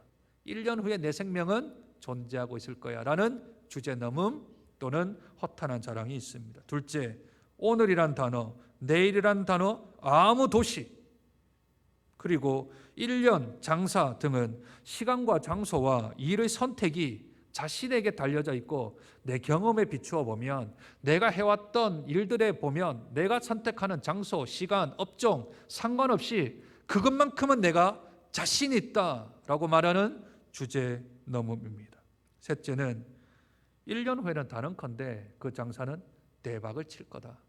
[SPEAKER 1] 1년 후에 내 생명은 존재하고 있을 거야 라는 주제넘음 또는 허탄한 자랑이 있습니다. 둘째, 오늘이란 단어, 내일이란 단어, 아무 도시, 그리고 1년, 장사 등은 시간과 장소와 일의 선택이 자신에게 달려져 있고 내 경험에 비추어 보면 내가 해왔던 일들에 보면 내가 선택하는 장소, 시간, 업종 상관없이 그것만큼은 내가 자신 있다라고 말하는 주제넘음입니다. 셋째는 1년 후에는 단언컨대 그 장사는 대박을 칠 거다.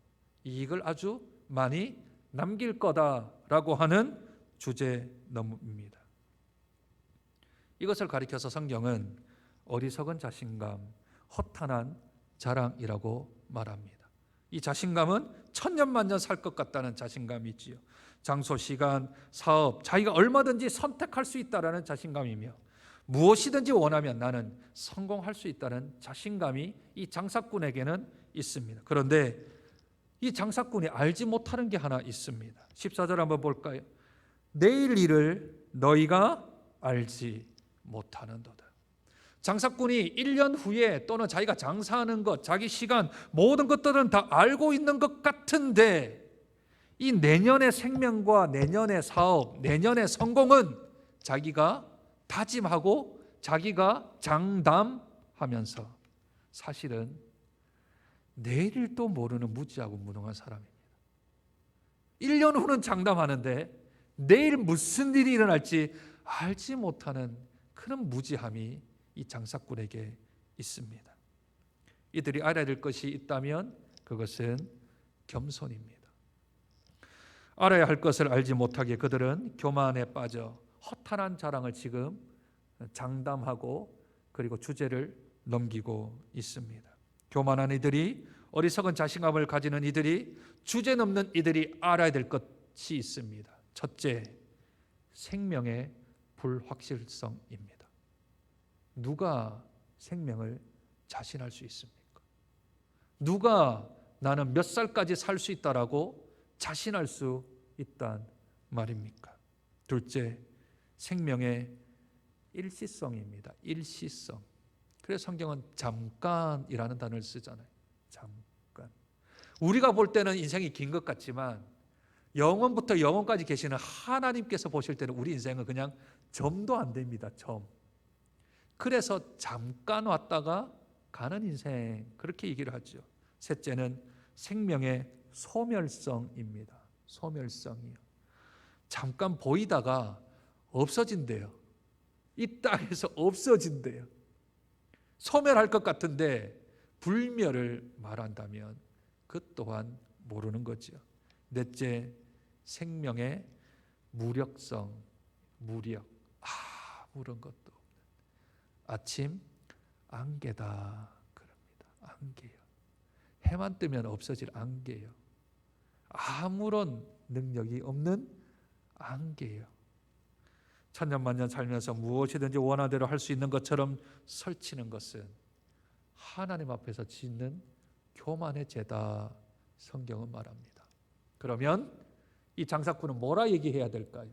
[SPEAKER 1] 이익을 아주 많이 남길 거다라고 하는 주제넘음입니다. 이것을 가리켜서 성경은 어리석은 자신감, 허탄한 자랑이라고 말합니다. 이 자신감은 천년만년 살 것 같다는 자신감이지요. 장소, 시간, 사업, 자기가 얼마든지 선택할 수 있다라는 자신감이며 무엇이든지 원하면 나는 성공할 수 있다는 자신감이 이 장사꾼에게는 있습니다. 그런데 이 장사꾼이 알지 못하는 게 하나 있습니다. 14절 한번 볼까요? 내일 일을 너희가 알지 못하는도다. 장사꾼이 1년 후에 또는 자기가 장사하는 것, 자기 시간 모든 것들은 다 알고 있는 것 같은데 이 내년의 생명과 내년의 사업, 내년의 성공은 자기가 다짐하고 자기가 장담하면서 사실은 내일도 모르는 무지하고 무능한 사람입니다. 1년 후는 장담하는데 내일 무슨 일이 일어날지 알지 못하는 그런 무지함이 이 장사꾼에게 있습니다. 이들이 알아야 될 것이 있다면 그것은 겸손입니다. 알아야 할 것을 알지 못하기에 그들은 교만에 빠져 허탄한 자랑을 지금 장담하고 그리고 주제를 넘기고 있습니다. 교만한 이들이, 어리석은 자신감을 가지는 이들이, 주제 넘는 이들이 알아야 될 것이 있습니다. 첫째, 생명의 불확실성입니다. 누가 생명을 자신할 수 있습니까? 누가 나는 몇 살까지 살 수 있다라고 자신할 수 있단 말입니까? 둘째, 생명의 일시성입니다. 일시성. 그래서 성경은 잠깐이라는 단어를 쓰잖아요. 잠깐. 우리가 볼 때는 인생이 긴 것 같지만 영원부터 영원까지 계시는 하나님께서 보실 때는 우리 인생은 그냥 점도 안 됩니다. 점. 그래서 잠깐 왔다가 가는 인생, 그렇게 얘기를 하죠. 셋째는 생명의 소멸성입니다. 소멸성이요. 잠깐 보이다가 없어진대요. 이 땅에서 없어진대요. 소멸할 것 같은데 불멸을 말한다면 그 또한 모르는 거죠. 넷째, 생명의 무력성, 무력. 아무런 것도 없는. 아침 안개다 그럽니다. 안개요. 해만 뜨면 없어질 안개요. 아무런 능력이 없는 안개요. 천년만년 살면서 무엇이든지 원하는 대로 할 수 있는 것처럼 설치는 것은 하나님 앞에서 짓는 교만의 죄다 성경은 말합니다. 그러면 이 장사꾼은 뭐라 얘기해야 될까요?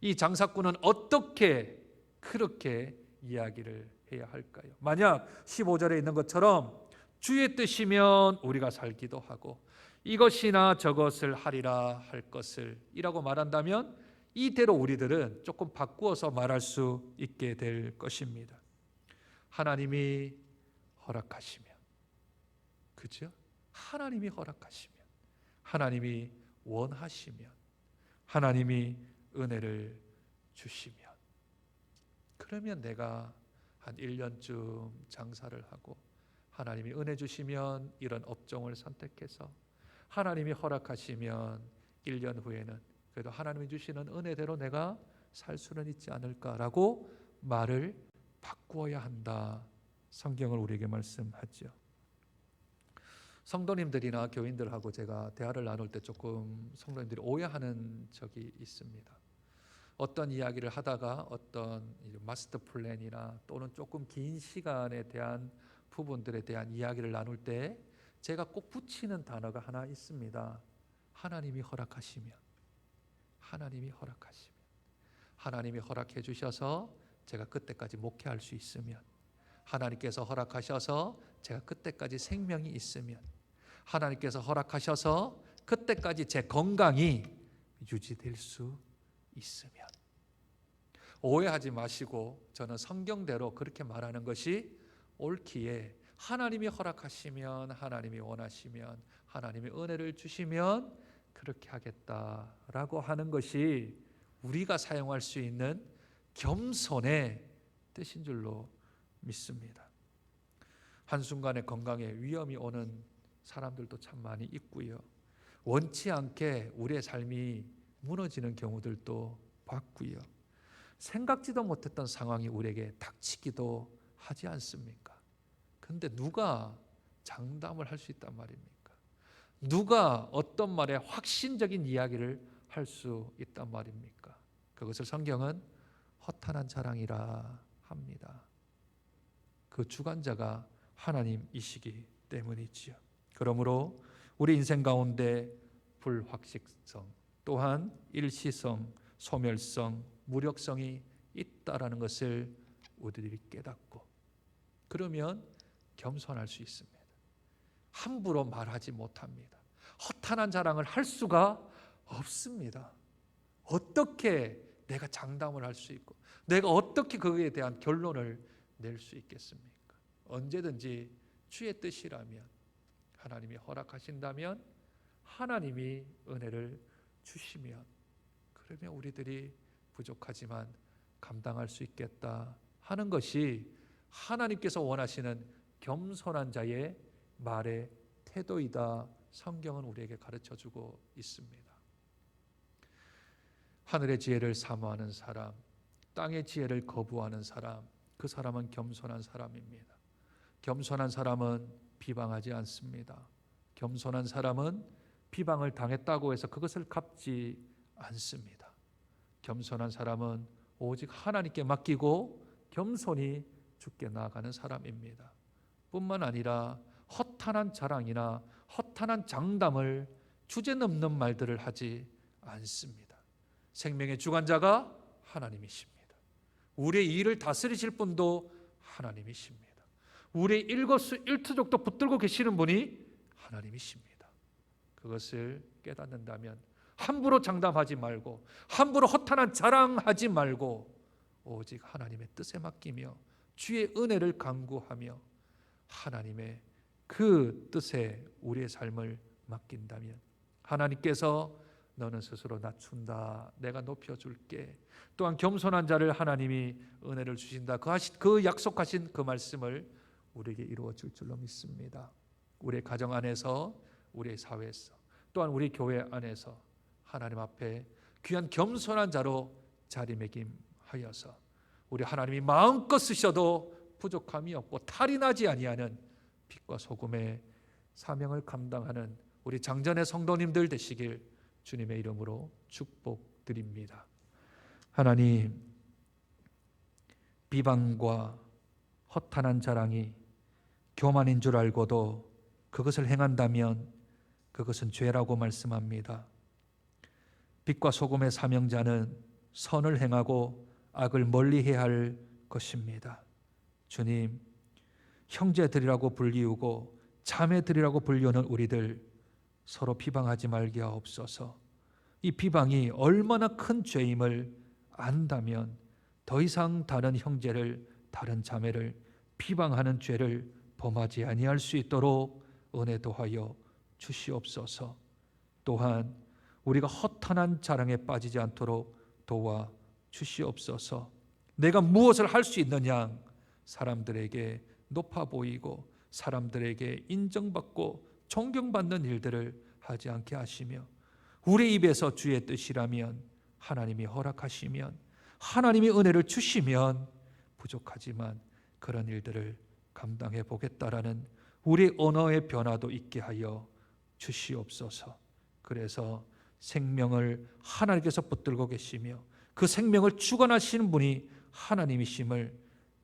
[SPEAKER 1] 이 장사꾼은 어떻게 그렇게 이야기를 해야 할까요? 만약 15절에 있는 것처럼 주의 뜻이면 우리가 살기도 하고 이것이나 저것을 하리라 할 것을 이라고 말한다면 이대로 우리들은 조금 바꾸어서 말할 수 있게 될 것입니다. 하나님이 허락하시면, 그죠? 하나님이 허락하시면, 하나님이 원하시면, 하나님이 은혜를 주시면, 그러면 내가 한 1년쯤 장사를 하고 하나님이 은혜 주시면 이런 업종을 선택해서 하나님이 허락하시면 1년 후에는 그래도 하나님이 주시는 은혜대로 내가 살 수는 있지 않을까라고 말을 바꾸어야 한다. 성경을 우리에게 말씀하죠. 성도님들이나 교인들하고 제가 대화를 나눌 때 조금 성도님들이 오해하는 적이 있습니다. 어떤 이야기를 하다가 어떤 마스터 플랜이나 또는 조금 긴 시간에 대한 부분들에 대한 이야기를 나눌 때 제가 꼭 붙이는 단어가 하나 있습니다. 하나님이 허락하시면, 하나님이 허락하시면, 하나님이 허락해 주셔서 제가 그때까지 목회할 수 있으면, 하나님께서 허락하셔서 제가 그때까지 생명이 있으면, 하나님께서 허락하셔서 그때까지 제 건강이 유지될 수 있으면. 오해하지 마시고 저는 성경대로 그렇게 말하는 것이 옳기에 하나님이 허락하시면, 하나님이 원하시면, 하나님이 은혜를 주시면 그렇게 하겠다라고 하는 것이 우리가 사용할 수 있는 겸손의 뜻인 줄로 믿습니다. 한순간에 건강에 위험이 오는 사람들도 참 많이 있고요. 원치 않게 우리의 삶이 무너지는 경우들도 봤고요. 생각지도 못했던 상황이 우리에게 닥치기도 하지 않습니까? 근데 누가 장담을 할 수 있단 말입니까? 누가 어떤 말에 확신적인 이야기를 할 수 있단 말입니까? 그것을 성경은 허탄한 자랑이라 합니다. 그 주관자가 하나님이시기 때문이지요. 그러므로 우리 인생 가운데 불확실성, 또한 일시성, 소멸성, 무력성이 있다라는 것을 우리들이 깨닫고 그러면 겸손할 수 있습니다. 함부로 말하지 못합니다. 허탄한 자랑을 할 수가 없습니다. 어떻게 내가 장담을 할 수 있고 내가 어떻게 그거에 대한 결론을 낼 수 있겠습니까? 언제든지 주의 뜻이라면, 하나님이 허락하신다면, 하나님이 은혜를 주시면, 그러면 우리들이 부족하지만 감당할 수 있겠다 하는 것이 하나님께서 원하시는 겸손한 자의 말의 태도이다. 성경은 우리에게 가르쳐주고 있습니다. 하늘의 지혜를 사모하는 사람, 땅의 지혜를 거부하는 사람, 그 사람은 겸손한 사람입니다. 겸손한 사람은 비방하지 않습니다. 겸손한 사람은 비방을 당했다고 해서 그것을 갚지 않습니다. 겸손한 사람은 오직 하나님께 맡기고 겸손히 주께 나아가는 사람입니다. 뿐만 아니라 허탄한 자랑이나 허탄한 장담을 주제넘는 말들을 하지 않습니다. 생명의 주관자가 하나님이십니다. 우리의 일을 다스리실 분도 하나님이십니다. 우리의 일거수일투족도 붙들고 계시는 분이 하나님이십니다. 그것을 깨닫는다면 함부로 장담하지 말고 함부로 허탄한 자랑하지 말고 오직 하나님의 뜻에 맡기며 주의 은혜를 간구하며 하나님의 그 뜻에 우리의 삶을 맡긴다면 하나님께서 너는 스스로 낮춘다, 내가 높여줄게, 또한 겸손한 자를 하나님이 은혜를 주신다, 그 약속하신 그 말씀을 우리에게 이루어 줄 줄로 믿습니다. 우리의 가정 안에서, 우리의 사회에서, 또한 우리 교회 안에서 하나님 앞에 귀한 겸손한 자로 자리매김하여서 우리 하나님이 마음껏 쓰셔도 부족함이 없고 탈이 나지 아니하는 빛과 소금의 사명을 감당하는 우리 장전의 성도님들 되시길 주님의 이름으로 축복드립니다. 하나님, 비방과 허탄한 자랑이 교만인 줄 알고도 그것을 행한다면 그것은 죄라고 말씀합니다. 빛과 소금의 사명자는 선을 행하고 악을 멀리해야 할 것입니다. 주님, 형제들이라고 불리우고 자매들이라고 불리우는 우리들 서로 비방하지 말게 하옵소서. 이 비방이 얼마나 큰 죄임을 안다면 더 이상 다른 형제를, 다른 자매를 비방하는 죄를 범하지 아니할 수 있도록 은혜 도하여 주시옵소서. 또한 우리가 허탄한 자랑에 빠지지 않도록 도와 주시옵소서. 내가 무엇을 할 수 있느냐, 사람들에게 높아 보이고 사람들에게 인정받고 존경받는 일들을 하지 않게 하시며 우리 입에서 주의 뜻이라면, 하나님이 허락하시면, 하나님이 은혜를 주시면 부족하지만 그런 일들을 감당해 보겠다라는 우리 언어의 변화도 있게 하여 주시옵소서. 그래서 생명을 하나님께서 붙들고 계시며 그 생명을 주관하시는 분이 하나님이심을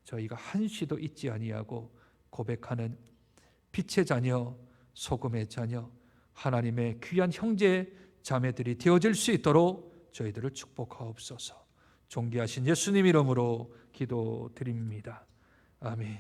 [SPEAKER 1] 저희가 한시도 잊지 아니하고 고백하는 빛의 자녀, 소금의 자녀, 하나님의 귀한 형제 자매들이 되어질 수 있도록 저희들을 축복하옵소서. 존귀하신 예수님 이름으로 기도드립니다. 아멘.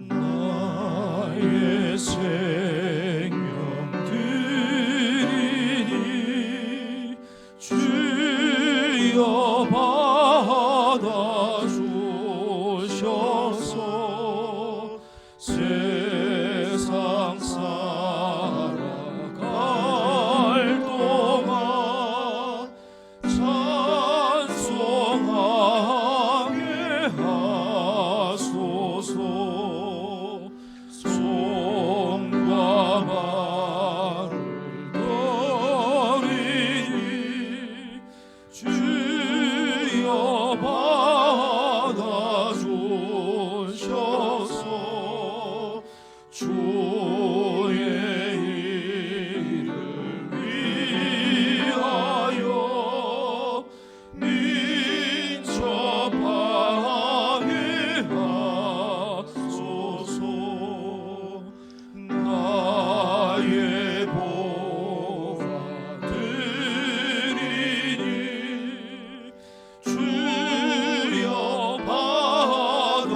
[SPEAKER 3] 나의 생명 드리니 주여 받아주셔서 세상 살아갈 동안 찬송하게 하소서. 손과 발을 들이니 주여 받아주셔서 주의 일을 위하여 민첩하게 하소서. 나의 보가 드리니 주여 받아주셔서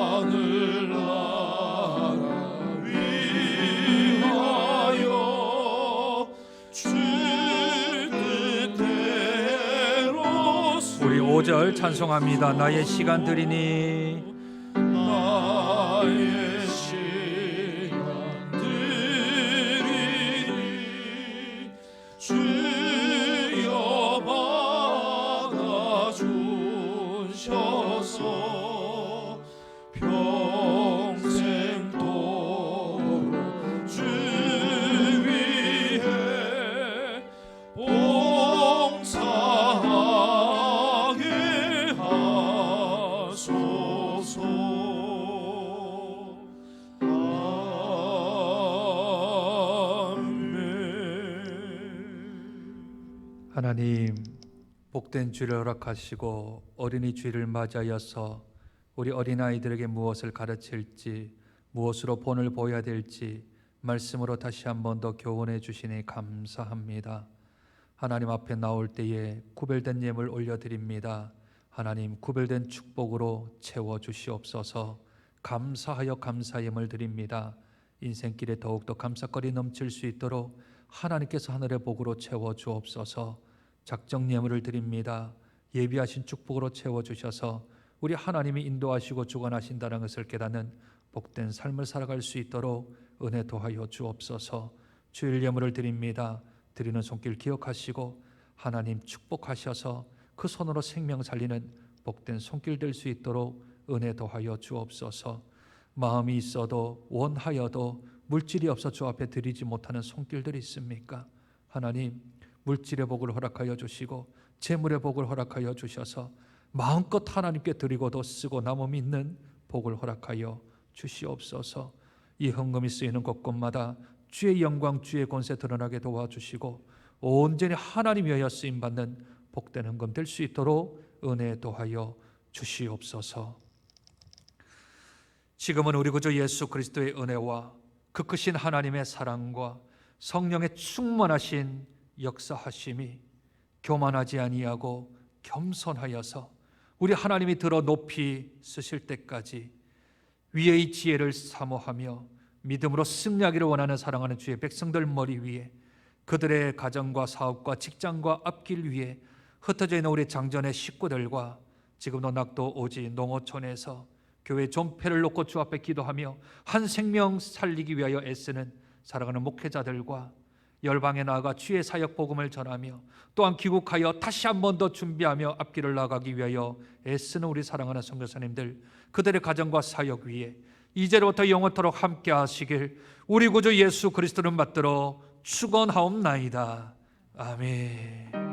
[SPEAKER 3] 하늘나라 위하여 주 뜻대로
[SPEAKER 1] 우리 5절 찬송합니다. 나의 시간 드리니
[SPEAKER 3] 나의 시간 드리니 주여 받아주셔서 평생도록 주 위해 봉사하게 하소서. 아멘.
[SPEAKER 1] 하나님, 복된 주를 허락하시고 어린이 주일을 맞이하여서 우리 어린아이들에게 무엇을 가르칠지, 무엇으로 본을 보여야 될지 말씀으로 다시 한 번 더 교훈해 주시니 감사합니다. 하나님 앞에 나올 때에 구별된 예물 올려드립니다. 하나님, 구별된 축복으로 채워주시옵소서. 감사하여 감사 예물 드립니다. 인생길에 더욱더 감사거리 넘칠 수 있도록 하나님께서 하늘의 복으로 채워주옵소서. 작정 예물을 드립니다. 예비하신 축복으로 채워주셔서 우리 하나님이 인도하시고 주관하신다는 것을 깨닫는 복된 삶을 살아갈 수 있도록 은혜 도하여 주옵소서. 주일 예물을 드립니다. 드리는 손길 기억하시고 하나님 축복하셔서 그 손으로 생명 살리는 복된 손길 될 수 있도록 은혜 도하여 주옵소서. 마음이 있어도 원하여도 물질이 없어 주 앞에 드리지 못하는 손길들이 있습니까? 하나님, 물질의 복을 허락하여 주시고 재물의 복을 허락하여 주셔서 마음껏 하나님께 드리고도 쓰고 남음이 있는 복을 허락하여 주시옵소서. 이 헌금이 쓰이는 곳곳마다 주의 영광, 주의 권세 드러나게 도와주시고 온전히 하나님 위하여 쓰임받는 복된 헌금 될 수 있도록 은혜 도하여 주시옵소서. 지금은 우리 구주 예수 그리스도의 은혜와 그 크신 하나님의 사랑과 성령의 충만하신 역사하심이 교만하지 아니하고 겸손하여서 우리 하나님이 들어 높이 쓰실 때까지 위의 지혜를 사모하며 믿음으로 승리하기를 원하는 사랑하는 주의 백성들 머리 위에, 그들의 가정과 사업과 직장과 앞길 위에 흩어져 있는 우리 장전의 식구들과 지금도 낙도 오지 농어촌에서 교회 존폐를 놓고 주 앞에 기도하며 한 생명 살리기 위하여 애쓰는 사랑하는 목회자들과 열방에 나아가 주의 사역 복음을 전하며 또한 귀국하여 다시 한 번 더 준비하며 앞길을 나가기 위하여 애쓰는 우리 사랑하는 선교사님들, 그들의 가정과 사역 위에 이제로부터 영원토록 함께 하시길 우리 구주 예수 그리스도를 받들어 축원하옵나이다. 아멘.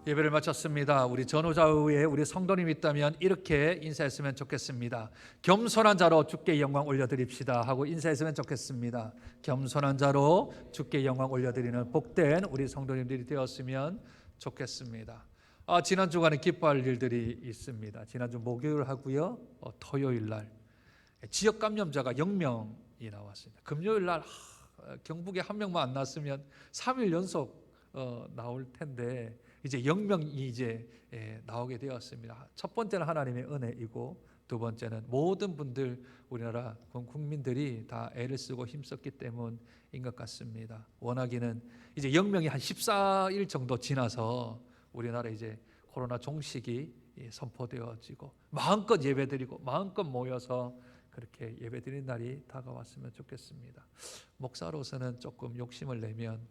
[SPEAKER 1] 예배를 마쳤습니다. 우리 전후좌우에 우리 성도님 있다면 이렇게 인사했으면 좋겠습니다. 겸손한 자로 주께 영광 올려드립시다 하고 인사했으면 좋겠습니다. 겸손한 자로 주께 영광 올려드리는 복된 우리 성도님들이 되었으면 좋겠습니다. 지난 주간에 기뻐할 일들이 있습니다. 지난주 목요일 하고요, 토요일 날 지역 감염자가 0명이 나왔습니다. 금요일 날 경북에 한 명만 안 났으면 3일 연속 나올 텐데 이제 0명이 이제 나오게 되었습니다. 첫 번째는 하나님의 은혜이고 두 번째는 모든 분들, 우리나라 국민들이 다 애를 쓰고 힘썼기 때문인 것 같습니다. 원하기는 이제 0명이 한 14일 정도 지나서 우리나라 이제 코로나 종식이 선포되어지고 마음껏 예배드리고 마음껏 모여서 그렇게 예배드리는 날이 다가왔으면 좋겠습니다. 목사로서는 조금 욕심을 내면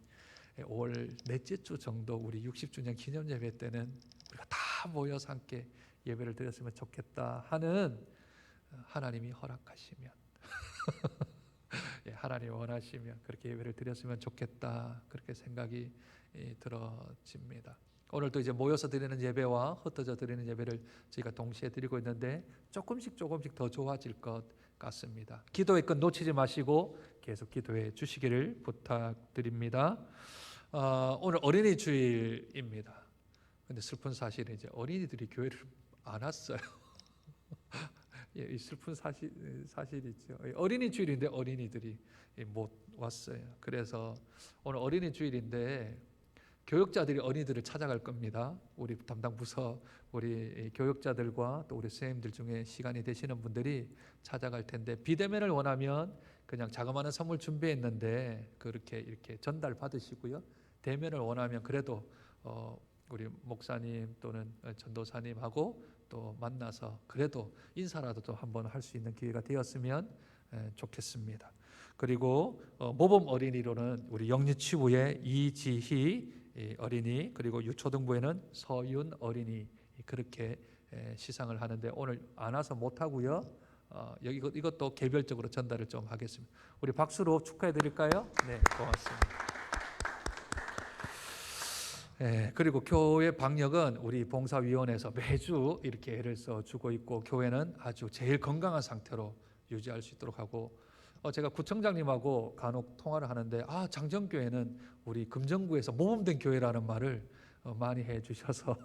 [SPEAKER 1] 5월 넷째 주 정도 우리 60주년 기념 예배 때는 우리가 다 모여서 함께 예배를 드렸으면 좋겠다 하는, 하나님이 허락하시면 하나님이 원하시면 그렇게 예배를 드렸으면 좋겠다, 그렇게 생각이 들어집니다. 오늘도 이제 모여서 드리는 예배와 흩어져 드리는 예배를 저희가 동시에 드리고 있는데 조금씩 더 좋아질 것 같습니다. 기도의 끈 놓치지 마시고 계속 기도해 주시기를 부탁드립니다. 오늘 어린이 주일입니다. 근데 슬픈 사실은 이제 어린이들이 교회를 안 왔어요. 이 슬픈 사실이죠. 어린이 주일인데 어린이들이 못 왔어요. 그래서 오늘 어린이 주일인데 교육자들이 어린이들을 찾아갈 겁니다. 우리 담당 부서 우리 교육자들과 또 우리 선생님들 중에 시간이 되시는 분들이 찾아갈 텐데, 비대면을 원하면 그냥 자그마한 선물 준비했는데 그렇게 이렇게 전달 받으시고요. 대면을 원하면 그래도 우리 목사님 또는 전도사님하고 또 만나서 그래도 인사라도 또 한번 할 수 있는 기회가 되었으면 좋겠습니다. 그리고 모범 어린이로는 우리 영리치부의 이지희 어린이, 그리고 유초등부에는 서윤 어린이, 그렇게 시상을 하는데 오늘 안 와서 못 하고요. 이것도 개별적으로 전달을 좀 하겠습니다. 우리 박수로 축하해 드릴까요? 네, 고맙습니다. 그리고 교회 방역은 우리 봉사위원회에서 매주 이렇게 애를 써주고 있고, 교회는 아주 제일 건강한 상태로 유지할 수 있도록 하고, 제가 구청장님하고 간혹 통화를 하는데 장정교회는 우리 금정구에서 모범된 교회라는 말을 많이 해주셔서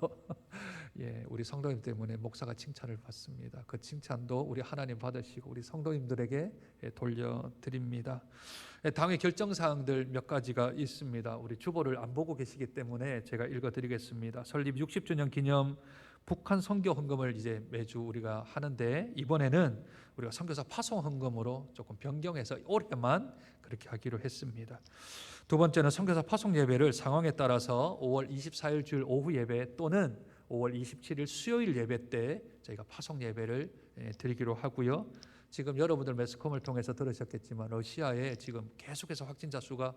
[SPEAKER 1] 우리 성도님 때문에 목사가 칭찬을 받습니다. 그 칭찬도 우리 하나님 받으시고 우리 성도님들에게 돌려드립니다. 당회 결정사항들 몇 가지가 있습니다. 우리 주보를 안 보고 계시기 때문에 제가 읽어드리겠습니다. 설립 60주년 기념 북한 선교 헌금을 이제 매주 우리가 하는데, 이번에는 우리가 선교사 파송 헌금으로 조금 변경해서 올해만 그렇게 하기로 했습니다. 두 번째는 선교사 파송 예배를 상황에 따라서 5월 24일 주일 오후 예배 또는 5월 27일 수요일 예배 때 저희가 파송 예배를 드리기로 하고요. 지금 여러분들 매스컴을 통해서 들으셨겠지만 러시아에 지금 계속해서 확진자 수가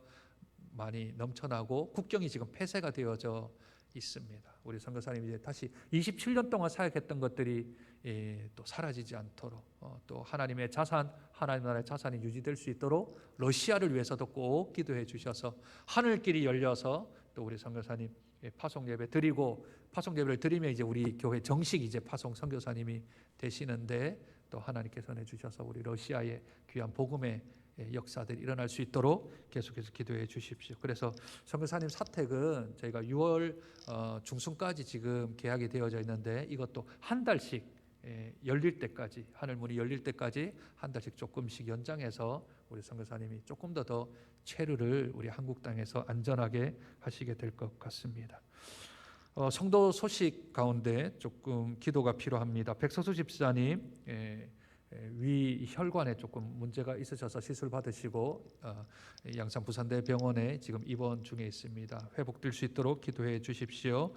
[SPEAKER 1] 많이 넘쳐나고 국경이 지금 폐쇄가 되어져 있습니다. 우리 선교사님이 이제 다시 27년 동안 사역했던 것들이 또 사라지지 않도록, 또 하나님의 자산, 하나님 나라의 자산이 유지될 수 있도록 러시아를 위해서도 꼭 기도해 주셔서 하늘길이 열려서 또 우리 선교사님 파송 예배 드리고, 파송 예배를 드리면 이제 우리 교회 정식 이제 파송 선교사님이 되시는데, 또 하나님께서 내주셔서 우리 러시아의 귀한 복음의 역사들이 일어날 수 있도록 계속해서 기도해 주십시오. 그래서 선교사님 사택은 저희가 6월 중순까지 지금 계약이 되어져 있는데, 이것도 한 달씩 열릴 때까지, 하늘문이 열릴 때까지 한 달씩 조금씩 연장해서 우리 선교사님이 조금 더 체류를 우리 한국 땅에서 안전하게 하시게 될 것 같습니다. 성도 소식 가운데 조금 기도가 필요합니다. 백서수 집사님 위 혈관에 조금 문제가 있으셔서 시술 받으시고 양산 부산대병원에 지금 입원 중에 있습니다. 회복될 수 있도록 기도해 주십시오.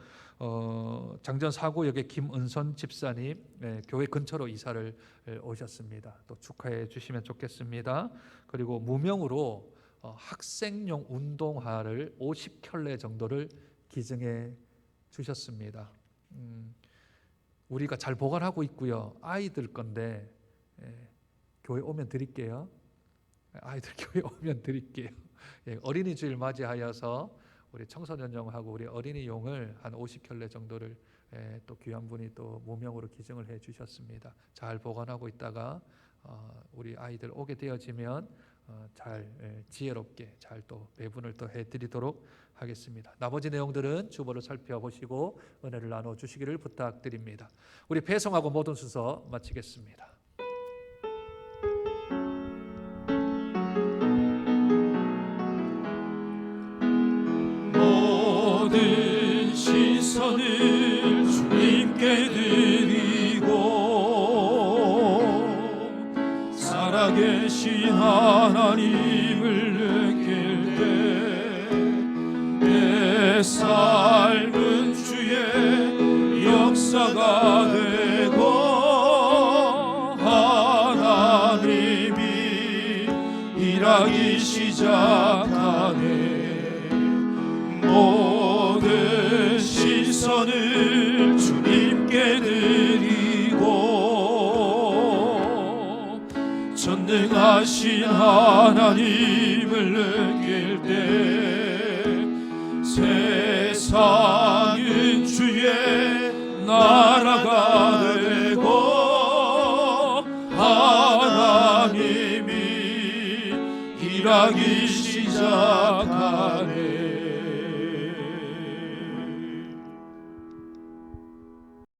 [SPEAKER 1] 장전 사고역의 김은선 집사님 교회 근처로 이사를 오셨습니다. 또 축하해 주시면 좋겠습니다. 그리고 무명으로 학생용 운동화를 50켤레 정도를 기증해 주셨습니다. 우리가 잘 보관하고 있고요. 아이들 건데 교회 오면 드릴게요. 아이들 교회 오면 드릴게요. 어린이 주일 맞이하여서 우리 청소년용하고 우리 어린이용을 한 50켤레 정도를 또 귀한 분이 또 무명으로 기증을 해 주셨습니다. 잘 보관하고 있다가 우리 아이들 오게 되어지면 잘 지혜롭게 잘 또 배분을 또 해드리도록 하겠습니다. 나머지 내용들은 주보를 살펴보시고 은혜를 나눠 주시기를 부탁드립니다. 우리 배송하고 모든 순서 마치겠습니다.
[SPEAKER 4] 모든 시선을 주님께 드리고 살아계신 하나님을 느낄 때 내 삶은 주의 역사가 되고 하나님이 일하기 시작하네. 모든 시선을 주님께 드리고 전능하신 하나님을 느낄 때 세상은 주의 나라가 되고 하나님이 일하기 시작